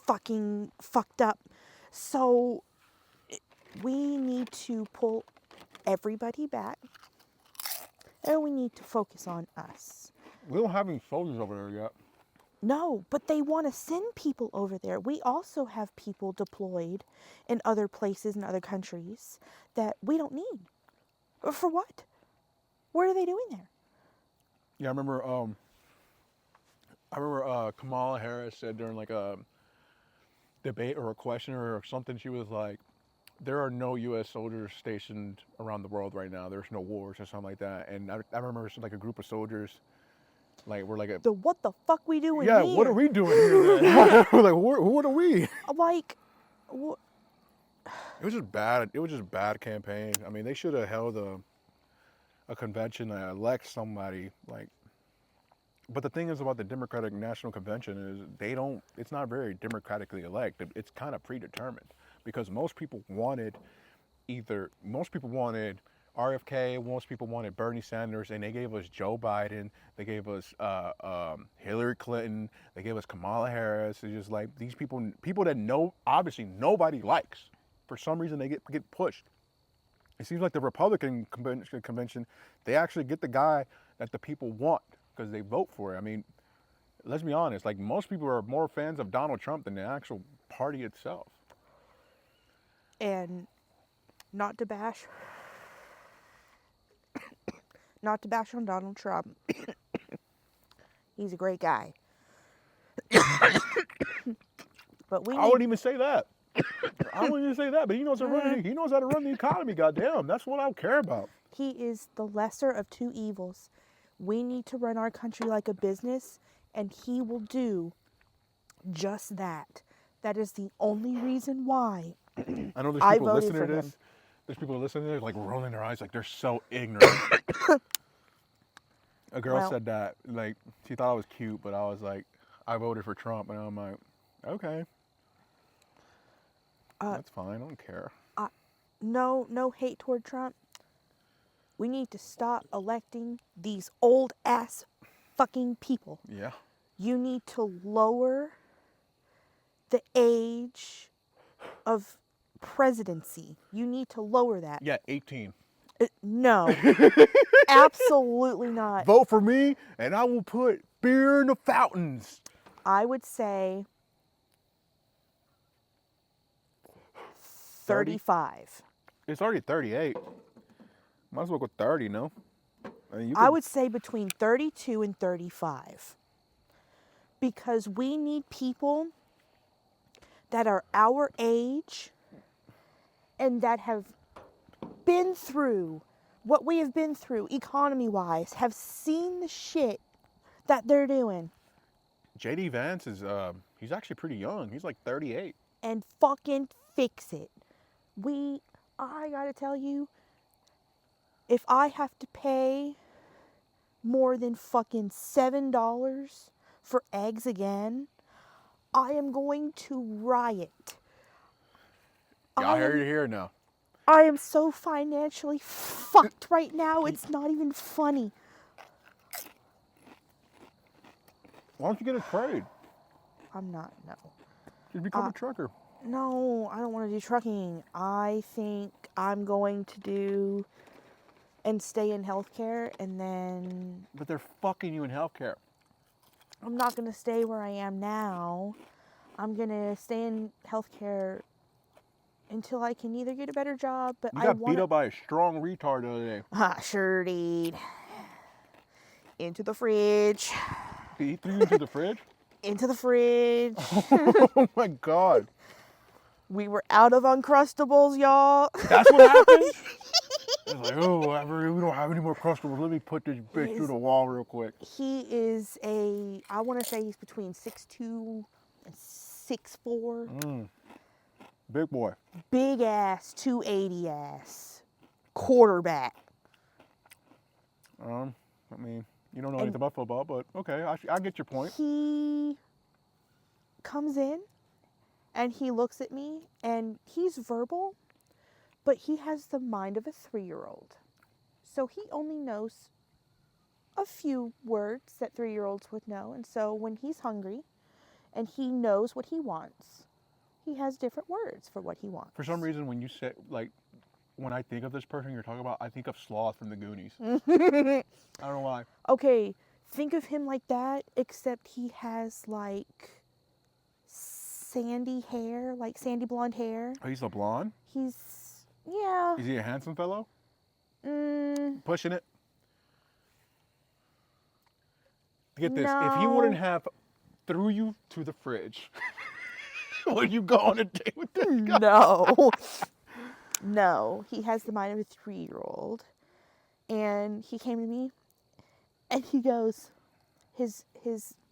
fucking fucked up. So we need to pull everybody back, and we need to focus on us. We don't have any soldiers over there yet. No, but they want to send people over there. We also have people deployed in other places in other countries that we don't need. For what? What are they doing there? Yeah, I remember Kamala Harris said during like a debate or a question or something, she was like, there are no U.S. soldiers stationed around the world right now. There's no wars or something like that. And I remember like a group of soldiers, like we're like So what the fuck we doing yeah, here? what are we doing here then? Like what are we? Like, It was just bad. It was just bad campaign. I mean, they should have held a convention and elect somebody like. But the thing is about the Democratic National Convention is it's not very democratically elected. It's kind of predetermined because most people wanted RFK, most people wanted Bernie Sanders, and they gave us Joe Biden, they gave us Hillary Clinton, they gave us Kamala Harris. It's just like these people that obviously nobody likes. For some reason they get pushed. It seems like the Republican convention, they actually get the guy that the people want because they vote for it. I mean, let's be honest, like most people are more fans of Donald Trump than the actual party itself. and not to bash on Donald Trump. He's a great guy. But I wouldn't even say that. I wouldn't even say that, but he knows how to run the economy, goddamn. That's what I care about. He is the lesser of two evils. We need to run our country like a business, and he will do just that. That is the only reason why I know there's I people voted listening for to this. him. There's people listening to this, like rolling their eyes like they're so ignorant. A girl said that, like, she thought I was cute, but I was like, I voted for Trump, and I'm like, okay. That's fine, I don't care. No hate toward Trump. We need to stop electing these old ass fucking people. Yeah. You need to lower the age of presidency. You need to lower that. Yeah, 18. No. Absolutely not. Vote for me, and I will put beer in the fountains. I would say 35. It's already 38. Might as well go 30, no? I would say between 32 and 35. Because we need people that are our age and that have been through what we have been through economy-wise, have seen the shit that they're doing. J.D. Vance is, he's actually pretty young. He's like 38. And fucking fix it. I gotta tell you, if I have to pay more than fucking $7 for eggs again, I am going to riot. Yeah, I heard you here now. I am so financially fucked right now, it's not even funny. Why don't you get a trade? I'm not, no. Just become a trucker. No, I don't want to do trucking. I think I'm going to do and stay in healthcare, and then But they're fucking you in healthcare. I'm not going to stay where I am now. I'm going to stay in healthcare until I can either get a better job, but You got beat up by a strong retard the other day. Sure did. Into the fridge. He threw you into the fridge? Into the fridge. Oh my God. We were out of Uncrustables, y'all. That's what happened? It's like, oh, we don't have any more Crustables. Let me put this bitch through the wall real quick. He is I want to say he's between 6'2" and 6'4". Big boy. Big ass, 280 ass. Quarterback. I mean, you don't know anything about football, but okay, I get your point. He comes in and he looks at me and he's verbal, but he has the mind of a 3-year-old. So he only knows a few words that 3-year-olds would know. And so when he's hungry and he knows what he wants, he has different words for what he wants. For some reason, when you say, like, when I think of this person you're talking about, I think of Sloth from the Goonies. I don't know why. Okay, think of him like that, except he has, like, sandy hair, like sandy blonde hair. Oh, he's a blonde? Yeah. Is he a handsome fellow? Pushing it? Get this. No. If he wouldn't have threw you to the fridge, would you go on a date with this guy? No. No. He has the mind of a 3-year-old. And he came to me and he goes, his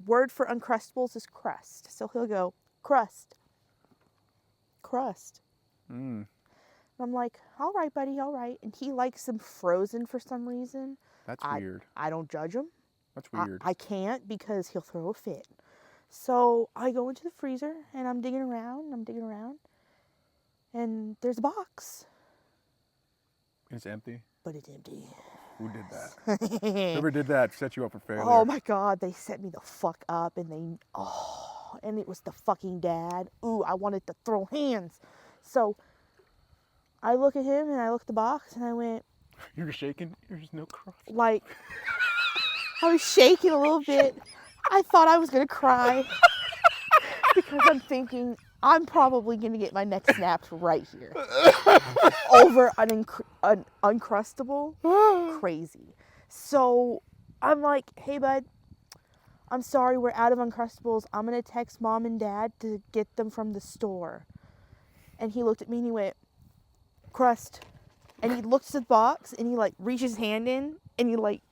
word for Uncrustables is crust. So he'll go, crust. Crust. And I'm like, all right, buddy, all right. And he likes them frozen for some reason. That's weird. I don't judge him. That's weird. I can't because he'll throw a fit. So I go into the freezer and I'm digging around. And there's a box. It's empty? But it's empty. Who did that? Whoever did that set you up for failure. Oh my God, they set me the fuck up and and it was the fucking dad. Ooh, I wanted to throw hands. So I look at him and I look at the box and I went. You're shaking? There's no crust. Like, I was shaking a little bit. I thought I was going to cry because I'm thinking I'm probably going to get my neck snapped right here over an Uncrustable. Crazy. So I'm like, hey, bud, I'm sorry, we're out of Uncrustables. I'm going to text mom and dad to get them from the store. And he looked at me and he went, crust. And he looks at the box and he like reaches his hand in and he like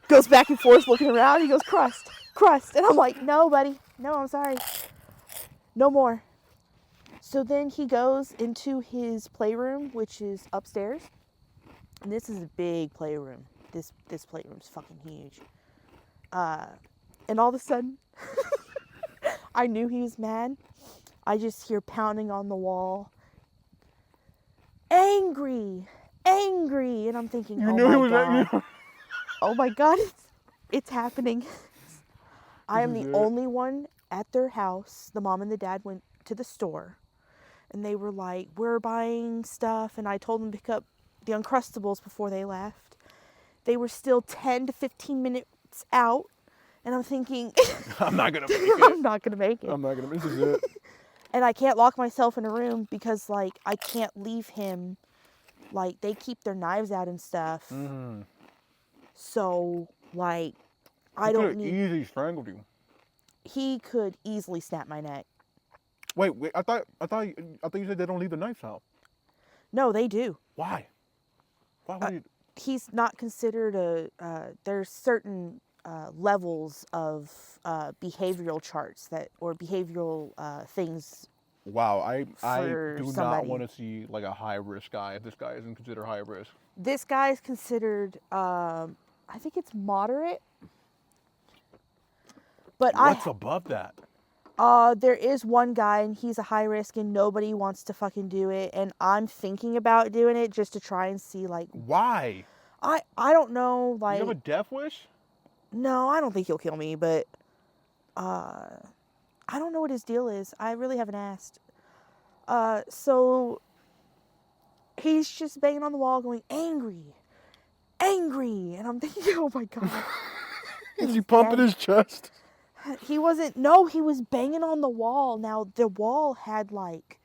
goes back and forth looking around. He goes, crust. And I'm like, no, buddy. No, I'm sorry. No more. So then he goes into his playroom, which is upstairs. And this is a big playroom. This playroom's fucking huge. And all of a sudden, I knew he was mad. I just hear pounding on the wall. Angry. And I'm thinking, oh my God, it's happening. I am the only one at their house. The mom and the dad went to the store and they were like, we're buying stuff. And I told them to pick up the Uncrustables before they left. They were still 10 to 15 minutes out. And I'm thinking, I'm not going to make it. I'm not going to make it. This is it. And I can't lock myself in a room because, like, I can't leave him. Like, they keep their knives out and stuff. Mm-hmm. So, like, I don't need... He could have easily strangled you. He could easily snap my neck. Wait, I thought you said they don't leave the knives out. No, they do. Why? Why would you... He's not considered there's certain levels of behavioral charts or behavioral things. Wow, I do not want to see like a high risk guy if this guy isn't considered high risk. This guy is considered, I think it's moderate. But what's above that? There is one guy and he's a high risk and nobody wants to fucking do it. And I'm thinking about doing it just to try and see like. Why? I don't know. Like. You have a death wish? No, I don't think he'll kill me, but I don't know what his deal is. I really haven't asked. So he's just banging on the wall going, angry. And I'm thinking, oh my God. Is he pumping his chest? He wasn't, no, he was banging on the wall. Now, the wall had like,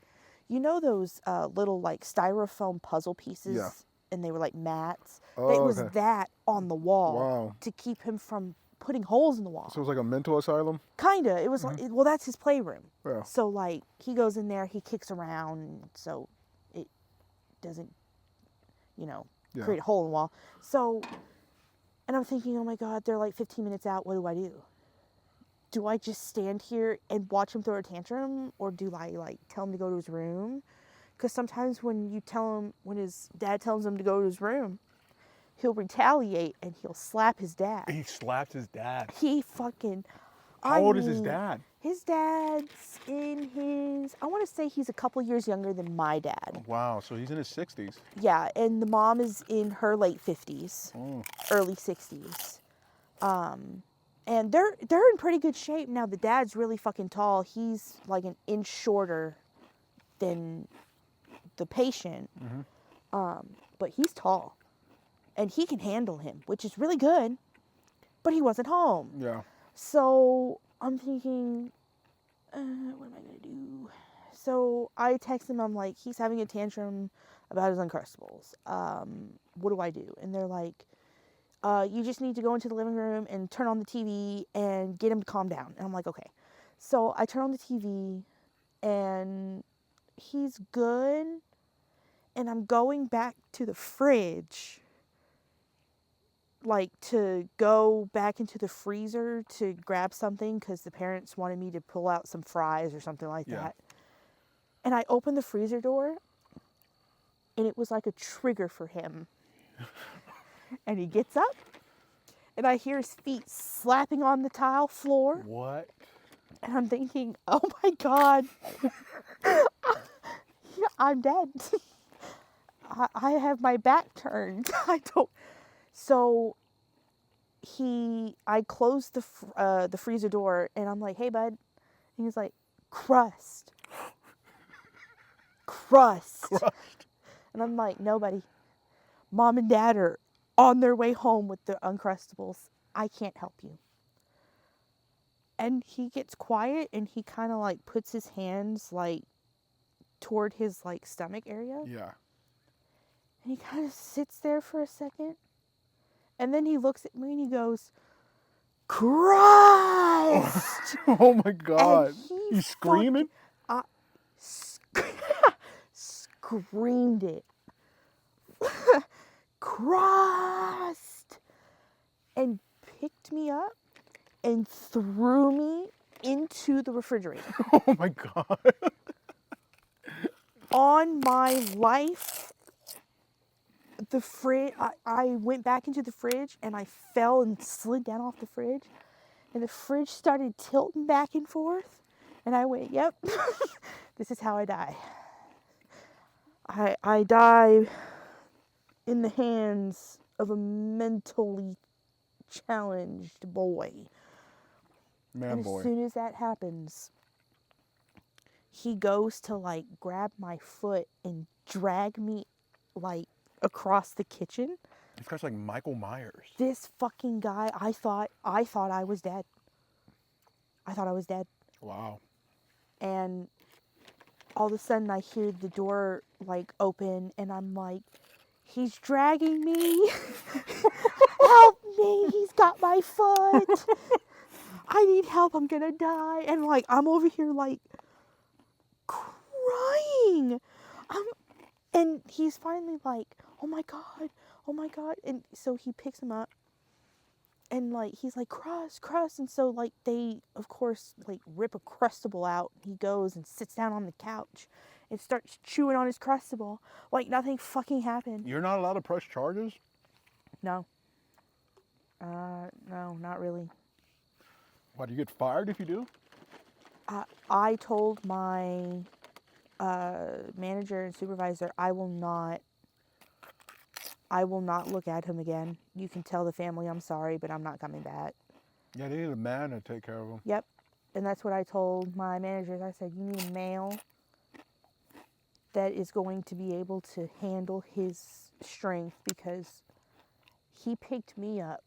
you know those little like styrofoam puzzle pieces? Yeah. And they were like mats. Oh, it was okay. that on the wall. Wow. To keep him from putting holes in the wall. So it was like a mental asylum? Kinda. It was like, well, that's his playroom. Yeah. So like, he goes in there, he kicks around, so it doesn't, create a hole in the wall. So, and I'm thinking, oh my God, they're like 15 minutes out. What do I do? Do I just stand here and watch him throw a tantrum? Or do I like tell him to go to his room? Because sometimes when his dad tells him to go to his room, he'll retaliate and he'll slap his dad. He slapped his dad. He fucking... How old is his dad? His dad's I want to say he's a couple years younger than my dad. Wow, so he's in his 60s. Yeah, and the mom is in her late 50s, early 60s. And they're in pretty good shape. Now, the dad's really fucking tall. He's like an inch shorter than the patient. But he's tall. And he can handle him, which is really good. But he wasn't home. Yeah. So I'm thinking, what am I going to do? So I text him. I'm like, he's having a tantrum about his Uncrustables. What do I do? And they're like, you just need to go into the living room and turn on the TV and get him to calm down. And I'm like, okay. So I turn on the TV and he's good. And I'm going back to the fridge, like to go back into the freezer to grab something because the parents wanted me to pull out some fries or something like that. And I opened the freezer door and it was like a trigger for him. And he gets up, and I hear his feet slapping on the tile floor. What? And I'm thinking, oh my God, I'm dead. I have my back turned. So I closed the freezer door, and I'm like, hey, bud. And he's like, crust. And I'm like, no, buddy. Mom and Dad are on their way home with the Uncrustables. I can't help you. And he gets quiet and he kind of like puts his hands like toward his like stomach area. Yeah. And he kind of sits there for a second. And then he looks at me and he goes, Christ! Oh my God. He's screaming? Screamed it. Crust! And picked me up and threw me into the refrigerator. Oh my God. On my life, the fridge, I went back into the fridge and I fell and slid down off the fridge. And the fridge started tilting back and forth. And I went, yep, this is how I die. I die in the hands of a mentally challenged boy. Man, boy. As soon as that happens, he goes to like grab my foot and drag me like across the kitchen. This guy's like Michael Myers. This fucking guy, I thought I was dead. I thought I was dead. Wow. And all of a sudden I hear the door like open and I'm like, he's dragging me. Help me. He's got my foot. I need help. I'm going to die. And like, I'm over here like crying. And he's finally like, oh my God. And so he picks him up and like, he's like, crust. And so like, they of course like rip a Crustable out. He goes and sits down on the couch and starts chewing on his Crustable like nothing fucking happened. You're not allowed to press charges? No. No, not really. Why, do you get fired if you do? I told my manager and supervisor, I will not look at him again. You can tell the family I'm sorry, but I'm not coming back. Yeah, they need a man to take care of him. Yep. And that's what I told my managers. I said, you need a male that is going to be able to handle his strength because he picked me up.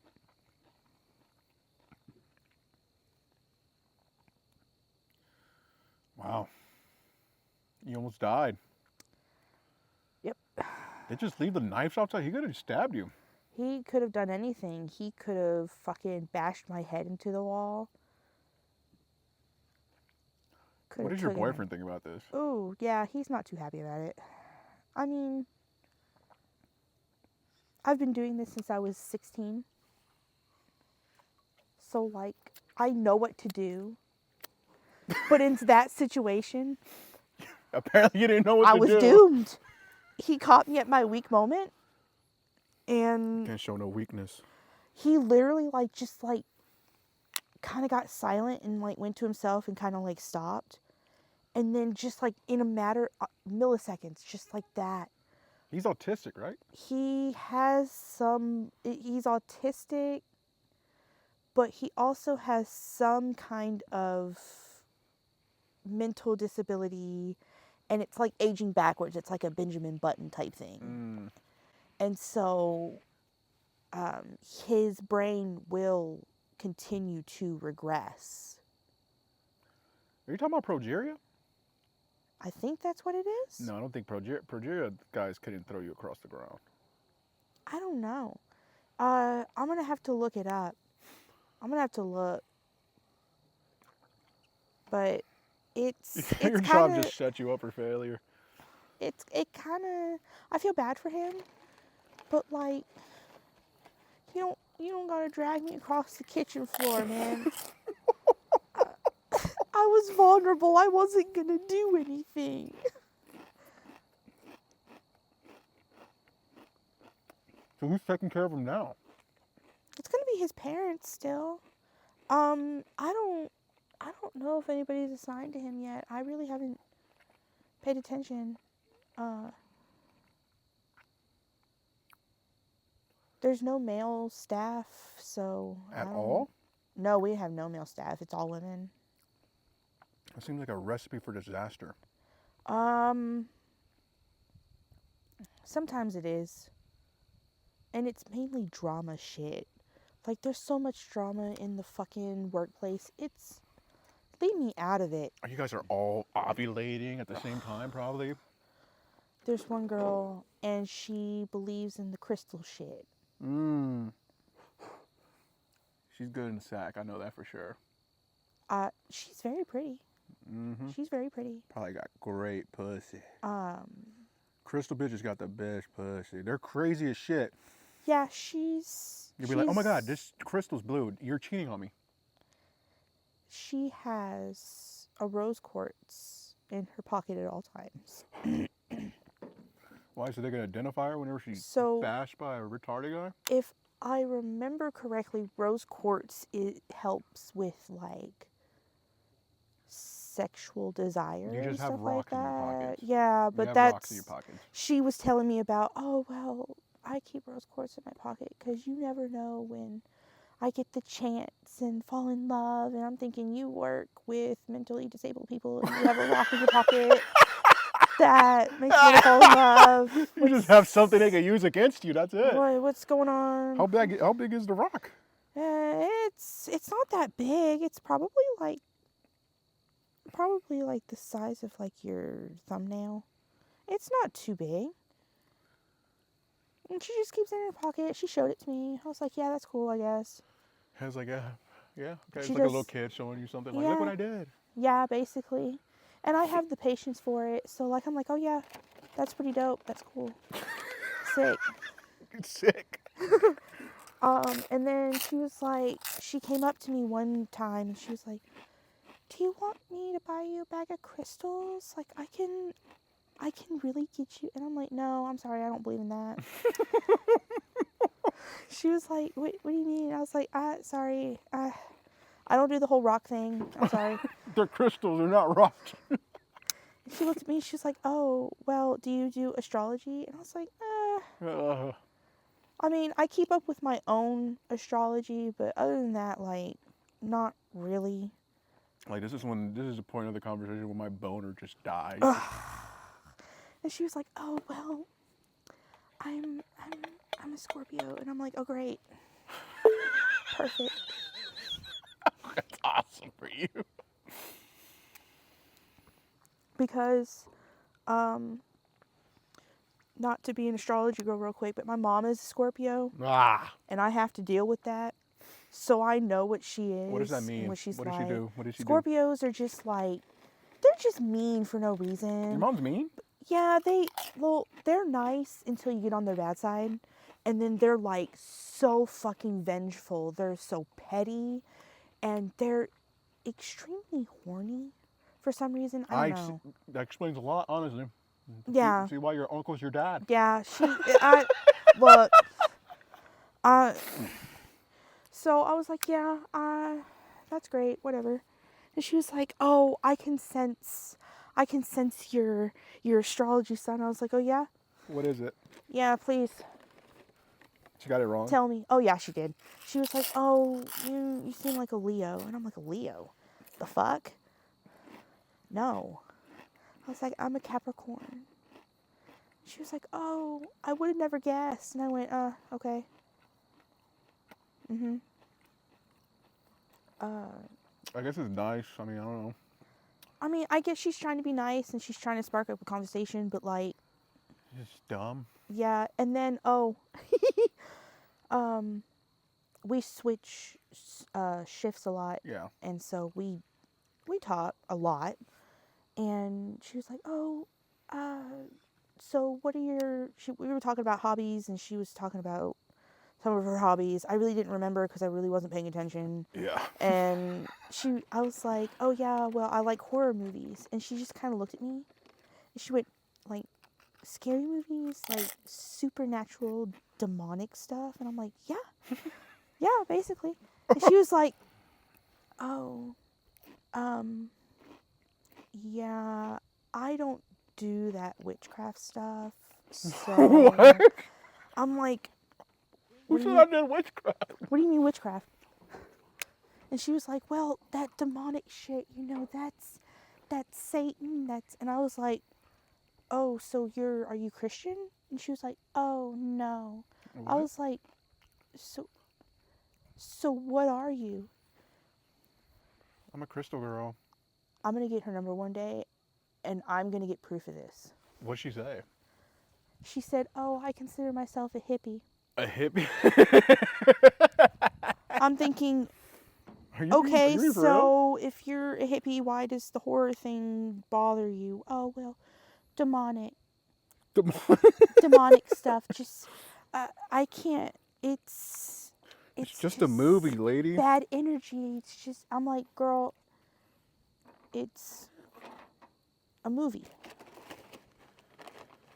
Wow. You almost died. Yep. They just leave the knives outside? He could have stabbed you. He could have done anything. He could have fucking bashed my head into the wall. What does your boyfriend think about this? Oh, yeah, he's not too happy about it. I mean, I've been doing this since I was 16. So, like, I know what to do. But in that situation, apparently you didn't know what I to do. was doomed. He caught me at my weak moment. And can't show no weakness. He literally, like, just, like, kind of got silent and, like, went to himself and kind of, like, stopped. And then just, like, in a matter of milliseconds, just like that. He's autistic, right? He has he's autistic. but he also has some kind of mental disability, and it's like aging backwards. It's like a Benjamin Button type thing. And so his brain will continue to regress. Are you talking about progeria? I think that's what it is. No, I don't think progeria guys couldn't throw you across the ground. I don't know. I'm going to have to look it up. I'm going to have to look. But it's Your job just set you up for failure. It kind of, I feel bad for him, but like, you don't gotta drag me across the kitchen floor, man. I was vulnerable. I wasn't gonna do anything. So who's taking care of him now? It's gonna be his parents still. I don't know if anybody's assigned to him yet. I really haven't paid attention. There's no male staff, so... At all? No, we have no male staff. It's all women. That seems like a recipe for disaster. Sometimes it is. And it's mainly drama shit. Like, there's so much drama in the fucking workplace. It's... Leave me out of it. You guys are all ovulating at the same time, probably? There's one girl, and she believes in the crystal shit. She's good in the sack. I know that for sure. She's very pretty. She's very pretty. Probably got great pussy. Crystal bitches got the best pussy. They're crazy as shit. Yeah, You'll be like, oh my God, this crystal's blue. You're cheating on me. She has a rose quartz in her pocket at all times. Why? So they can identify her whenever she's bashed by a retarded guy? If I remember correctly, rose quartz, it helps with like sexual desire. You just have rocks in your pockets. Yeah, but you have that's... rocks in your pockets. She was telling me about, oh, well, I keep rose quartz in my pocket because you never know when I get the chance and fall in love. And I'm thinking, you work with mentally disabled people and you have a rock in your pocket that makes you fall in love. You just have something they can use against you. That's it. What's going on? How big is the rock? It's not that big. It's probably like the size of like your thumbnail. It's not too big. And she just keeps it in her pocket. She showed it to me. I was like, yeah, that's cool, I guess. I was like, yeah, okay. It's like a little kid showing you something. Like, look what I did. Yeah, basically. And I have the patience for it. So, like, I'm like, oh, yeah, that's pretty dope. That's cool. Sick. It's sick. And then she was like, she came up to me one time and she was like, do you want me to buy you a bag of crystals? Like, I can really get you. And I'm like, no, I'm sorry, I don't believe in that. She was like, what do you mean? I was like, sorry, I don't do the whole rock thing. I'm sorry. They're crystals, they're not rocks. She looked at me, she was like, oh, well, do you do astrology? And I was like, I mean, I keep up with my own astrology, but other than that, like, not really. Like, this is the point of the conversation when my boner just dies. And she was like, oh, well, I'm a Scorpio. And I'm like, oh, great. Perfect. That's awesome for you. Because, not to be an astrology girl real quick, but my mom is a Scorpio. And I have to deal with that. So I know what she is. What does that mean? What she's what does like. she do? What does she Scorpios are just like, they're just mean for no reason. Your mom's mean? Yeah, they're nice until you get on their bad side. And then they're like so fucking vengeful. They're so petty. And they're extremely horny for some reason. I don't know. That explains a lot, honestly. Yeah. See why your uncle's your dad. Yeah, look. So I was like, yeah, that's great, whatever. And she was like, oh, I can sense your astrology sign. I was like, oh yeah? What is it? Yeah, please. She got it wrong? tell me. Oh, yeah, she did. She was like, oh, you seem like a Leo. And I'm like, a Leo? The fuck? No. I was like, I'm a Capricorn. She was like, oh, I would have never guessed. And I went, okay. Mm-hmm. I guess it's nice. I mean, I don't know. I mean, I guess she's trying to be nice and she's trying to spark up a conversation, but like... It's just dumb. Yeah, and then, we switch shifts a lot. Yeah. And so we talk a lot. And she was like, oh, so what are we were talking about hobbies, and she was talking about some of her hobbies. I really didn't remember because I really wasn't paying attention. Yeah. And I was like, oh yeah, well, I like horror movies. And she just kind of looked at me and she went, like, scary movies, like supernatural, demonic stuff? And I'm like, yeah, yeah, basically. And she was like, oh, yeah, I don't do that witchcraft stuff. So What? I'm like, Who said I did witchcraft? what do you mean witchcraft? And she was like, well, that demonic shit, that's Satan. And I was like, oh, so are you Christian? And she was like, oh, no. What? I was like, so what are you? I'm a crystal girl. I'm going to get her number one day, and I'm going to get proof of this. What'd she say? She said, oh, I consider myself a hippie. A hippie? I'm thinking, Are you okay, being for real? so if you're a hippie, why does the horror thing bother you? Oh, well, demonic stuff. Just, I can't. It's just a movie, lady. Bad energy. It's just, I'm like, girl, it's a movie.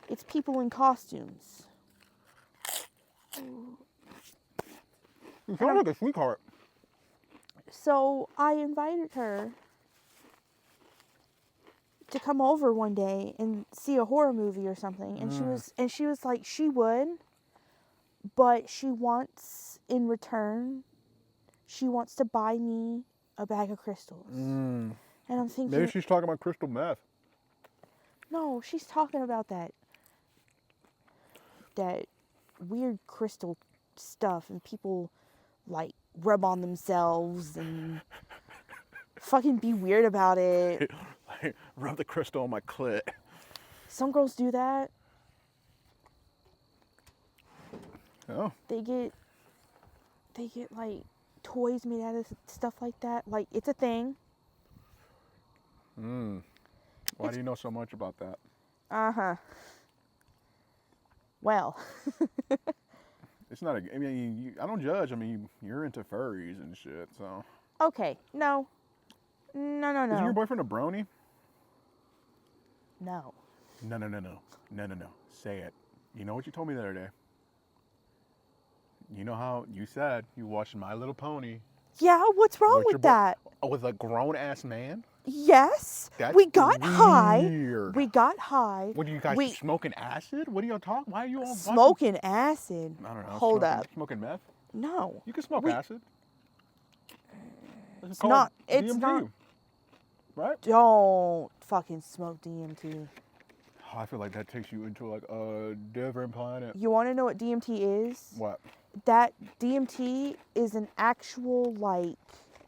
It's people in costumes. You sound like a sweetheart. So I invited her to come over one day and see a horror movie or something, and she was like, she would, but she wants, in return, she wants to buy me a bag of crystals. And I'm thinking, Maybe she's talking about crystal meth. no, she's talking about that weird crystal stuff, and people like rub on themselves and fucking be weird about it. Like, rub the crystal on my clit. Some girls do that. Oh. They get like toys made out of stuff like that. Like, it's a thing. Why do you know so much about that? Uh-huh. Well. It's not I mean, I don't judge. I mean, you're into furries and shit, so. Okay. No. Isn't your boyfriend a brony? No. No. Say it. You know what you told me the other day? You know how you said you watched My Little Pony. Yeah, what's wrong with that? With a grown-ass man? Yes. That's we got weird. high. We got high. What are you guys smoking acid? What are y'all talking? Why are you all smoking acid? I don't know. Hold up. Smoking meth? No. You can smoke acid. It's not. It's DMT, not. right? Don't fucking smoke DMT. Oh, I feel like that takes you into like a different planet. You want to know what DMT is? What? That DMT is an actual like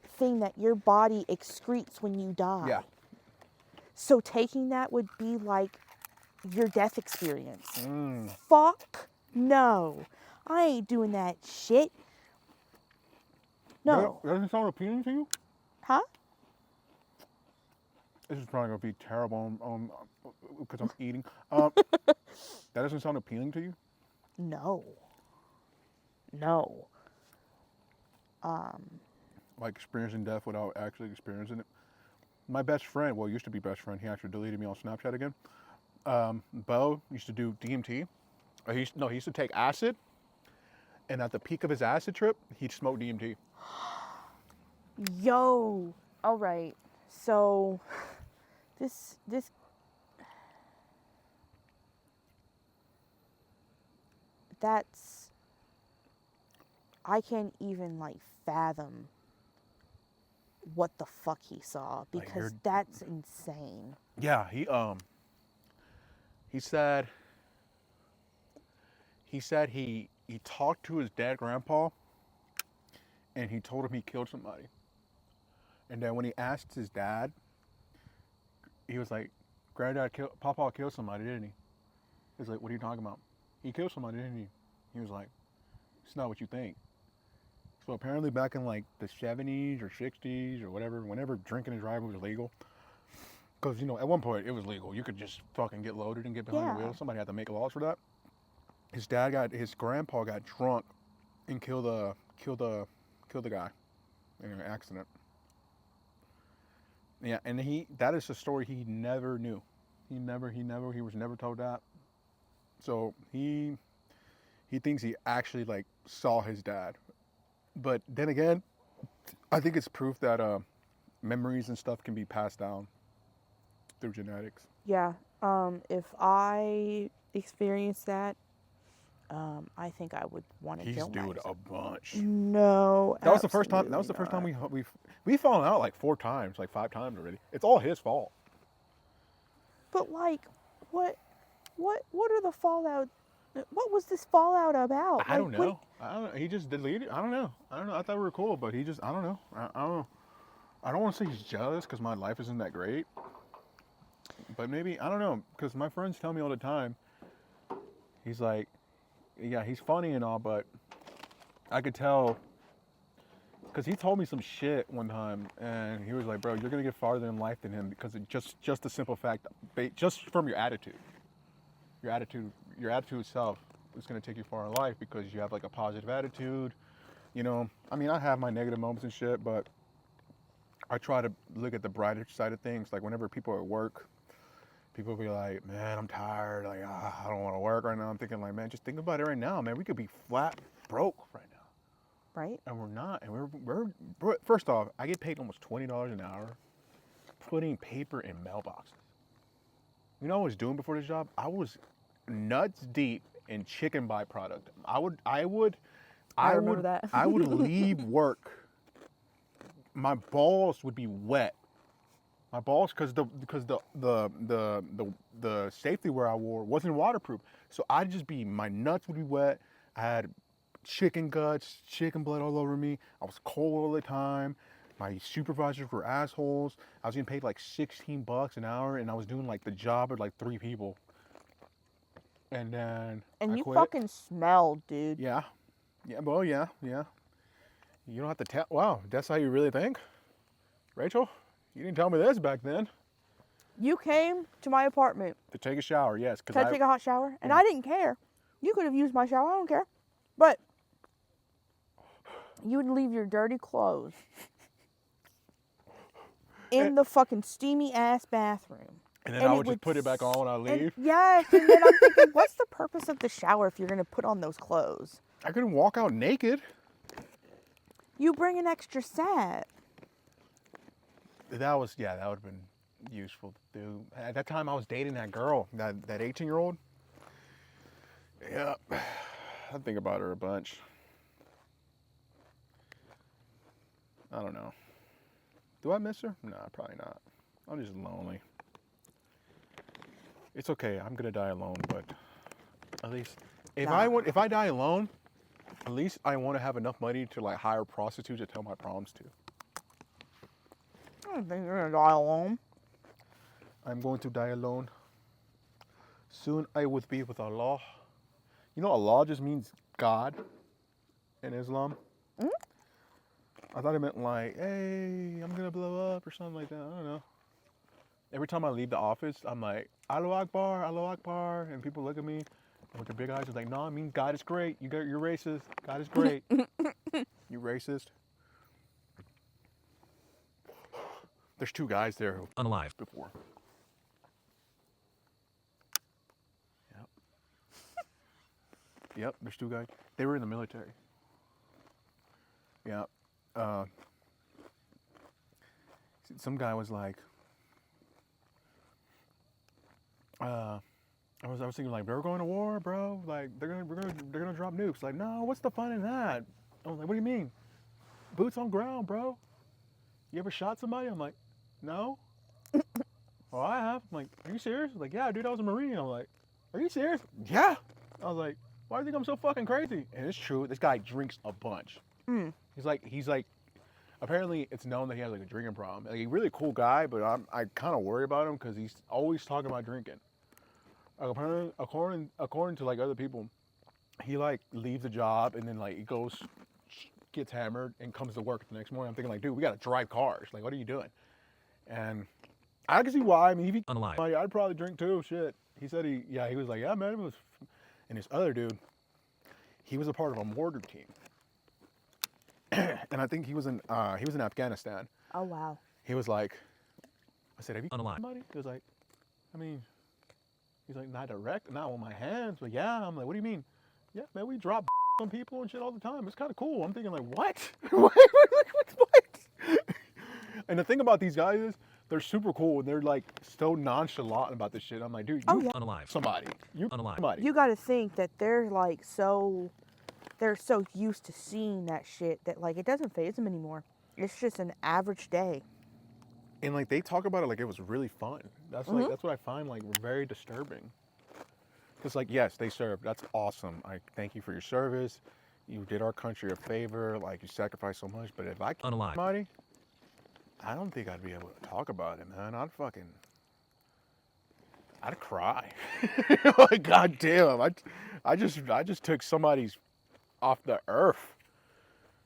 thing that your body excretes when you die. Yeah. So taking that would be like your death experience. Fuck no. I ain't doing that shit. No. That doesn't sound appealing to you? Huh? This is probably gonna be terrible because I'm eating. That doesn't sound appealing to you? No. Like experiencing death without actually experiencing it. My best friend, well, used to be best friend. He actually deleted me on Snapchat again. Bo used to do DMT. He used to take acid. And at the peak of his acid trip, he'd smoke DMT. Yo. All right. So this that's I can't even like fathom what the fuck he saw, because that's insane. Yeah, he said he talked to his dad, grandpa, and he told him he killed somebody. And then when he asked his dad, he was like, Papa killed somebody, didn't he? He was like, what are you talking about? He killed somebody, didn't he? He was like, it's not what you think. So apparently back in like the 70s or 60s or whatever, whenever drinking and driving was legal, because, you know, at one point it was legal. You could just fucking get loaded and get behind the wheel. Somebody had to make laws for that. His grandpa got drunk and killed the guy in an accident. Yeah, and that is a story he never knew. He was never told that. So he thinks he actually like saw his dad. But then again, I think it's proof that memories and stuff can be passed down through genetics. Yeah. If I experienced that, I think I would want to kill myself. He's doing a bunch. No, that was the first time. That was the first time we've fallen out like 4 times, like 5 times already. It's all his fault. But like, what are the fallout? What was this fallout about? I don't know. I don't know. He just deleted. I don't know. I thought we were cool, but he just. I don't know. I don't know. I don't want to say he's jealous because my life isn't that great. But maybe, I don't know, because my friends tell me all the time. He's like, yeah, he's funny and all, but I could tell, because he told me some shit one time, and he was like, bro, you're going to get farther in life than him because it just the simple fact, just from your attitude. Your attitude itself is going to take you far in life because you have like a positive attitude. You know, I mean, I have my negative moments and shit, but I try to look at the brighter side of things. Like whenever people are at work, people be like, man, I'm tired. Like, I don't want to work right now. I'm thinking like, man, just think about it right now, man. We could be flat broke right now. Right. And we're not. And we're first off, I get paid almost $20 an hour putting paper in mailboxes. You know what I was doing before this job? I was nuts deep in chicken byproduct. I would leave work. My balls would be wet. My balls, because the safety wear I wore wasn't waterproof. So my nuts would be wet. I had chicken guts, chicken blood all over me. I was cold all the time. My supervisors were assholes. I was getting paid like $16 an hour, and I was doing like the job of like 3 people. And then and I you quit. fucking smelled, dude. Yeah. Well, yeah. You don't have to tell. Wow, that's how you really think, Rachel? You didn't tell me this back then. You came to my apartment To take a shower, yes. to take a hot shower, and I didn't care. You could have used my shower. I don't care. But you would leave your dirty clothes in the fucking steamy ass bathroom. And then I would just put it back on when I leave. Yes, and then I'm thinking, what's the purpose of the shower if you're going to put on those clothes? I couldn't walk out naked. You bring an extra set. That would have been useful to do. At that time, I was dating that girl, that 18-year-old. Yeah, I think about her a bunch. I don't know. Do I miss her? Nah, probably not. I'm just lonely. It's okay. I'm gonna die alone, but at least if I die alone, at least I want to have enough money to like hire prostitutes to tell my problems to. I don't think you're gonna die alone. I'm going to die alone. Soon I would be with Allah. You know, Allah just means God in Islam. Mm-hmm. I thought it meant like, hey, I'm gonna blow up or something like that. I don't know. Every time I leave the office, I'm like, Allahu Akbar, and people look at me with their big eyes. It's like, no, I mean, God is great. You're racist. God is great. You racist. There's 2 guys there who unalive before. Yep, there's 2 guys. They were in the military. Yeah. Some guy was like, I was thinking like, they're going to war, bro. Like we're gonna drop nukes. Like, no, what's the fun in that? I'm like, what do you mean? Boots on ground, bro. You ever shot somebody? I'm like, no. Well, I have. I'm like, are you serious? Like, yeah, dude, I was a Marine. I'm like, are you serious? Yeah. I was like, why do you think I'm so fucking crazy? And it's true. This guy drinks a bunch. He's like, apparently it's known that he has like a drinking problem. Like, he's a really cool guy, but I kind of worry about him because he's always talking about drinking. According to like other people, he like leaves the job and then like he goes, gets hammered and comes to work the next morning. I'm thinking like, dude, we gotta drive cars. Like, what are you doing? And I can see why. I mean, if he unalive, I'd probably drink too. Shit. He said he was like, yeah, man, it was. And this other dude, he was a part of a mortar team. And I think he was in Afghanistan. Oh, wow. He was like, I said, have you unalive somebody? He was like, I mean, he's like, not direct, not with my hands, but yeah. I'm like, what do you mean? Yeah, man, we drop on people and shit all the time. It's kind of cool. I'm thinking like, what? What? And the thing about these guys is, they're super cool and they're like so nonchalant about this shit. I'm like, dude, you unalive somebody. You unalive somebody. You got to think that they're like they're so used to seeing that shit that like it doesn't faze them anymore. It's just an average day. And like they talk about it like it was really fun. That's like that's what I find like very disturbing. Because like, yes, they served. That's awesome. I thank you for your service. You did our country a favor. Like, you sacrificed so much. But if I unalive somebody, I don't think I'd be able to talk about it, man. I'd cry. Like, goddamn, I just took somebody's off the earth.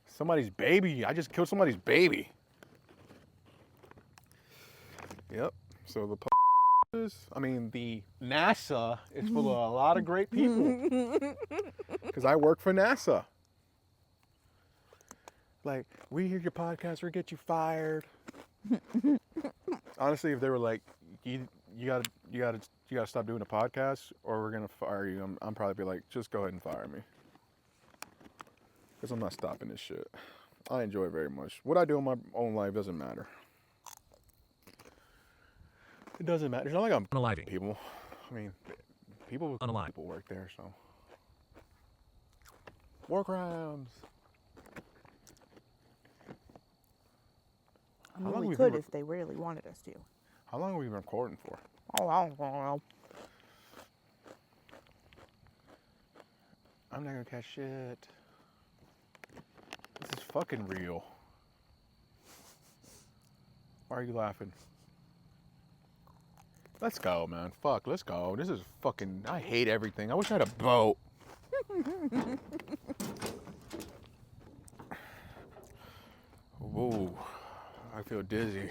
Somebody's baby. I just killed somebody's baby. Yep. So the NASA is full of a lot of great people. Because I work for NASA. Like, we hear your podcast, we'll get you fired. Honestly, if they were like, you gotta stop doing a podcast, or we're gonna fire you, I'm probably be like, just go ahead and fire me, because I'm not stopping this shit. I enjoy it very much. What I do in my own life doesn't matter. It doesn't matter. It's not like I'm unaliving people. I mean, people work there, so war crimes. I mean, we could if they really wanted us to. How long have we been recording for? Oh, I don't know. I'm not gonna catch shit. This is fucking real. Why are you laughing? Let's go, man. Fuck, let's go. This is fucking, I hate everything. I wish I had a boat. Whoa, I feel dizzy.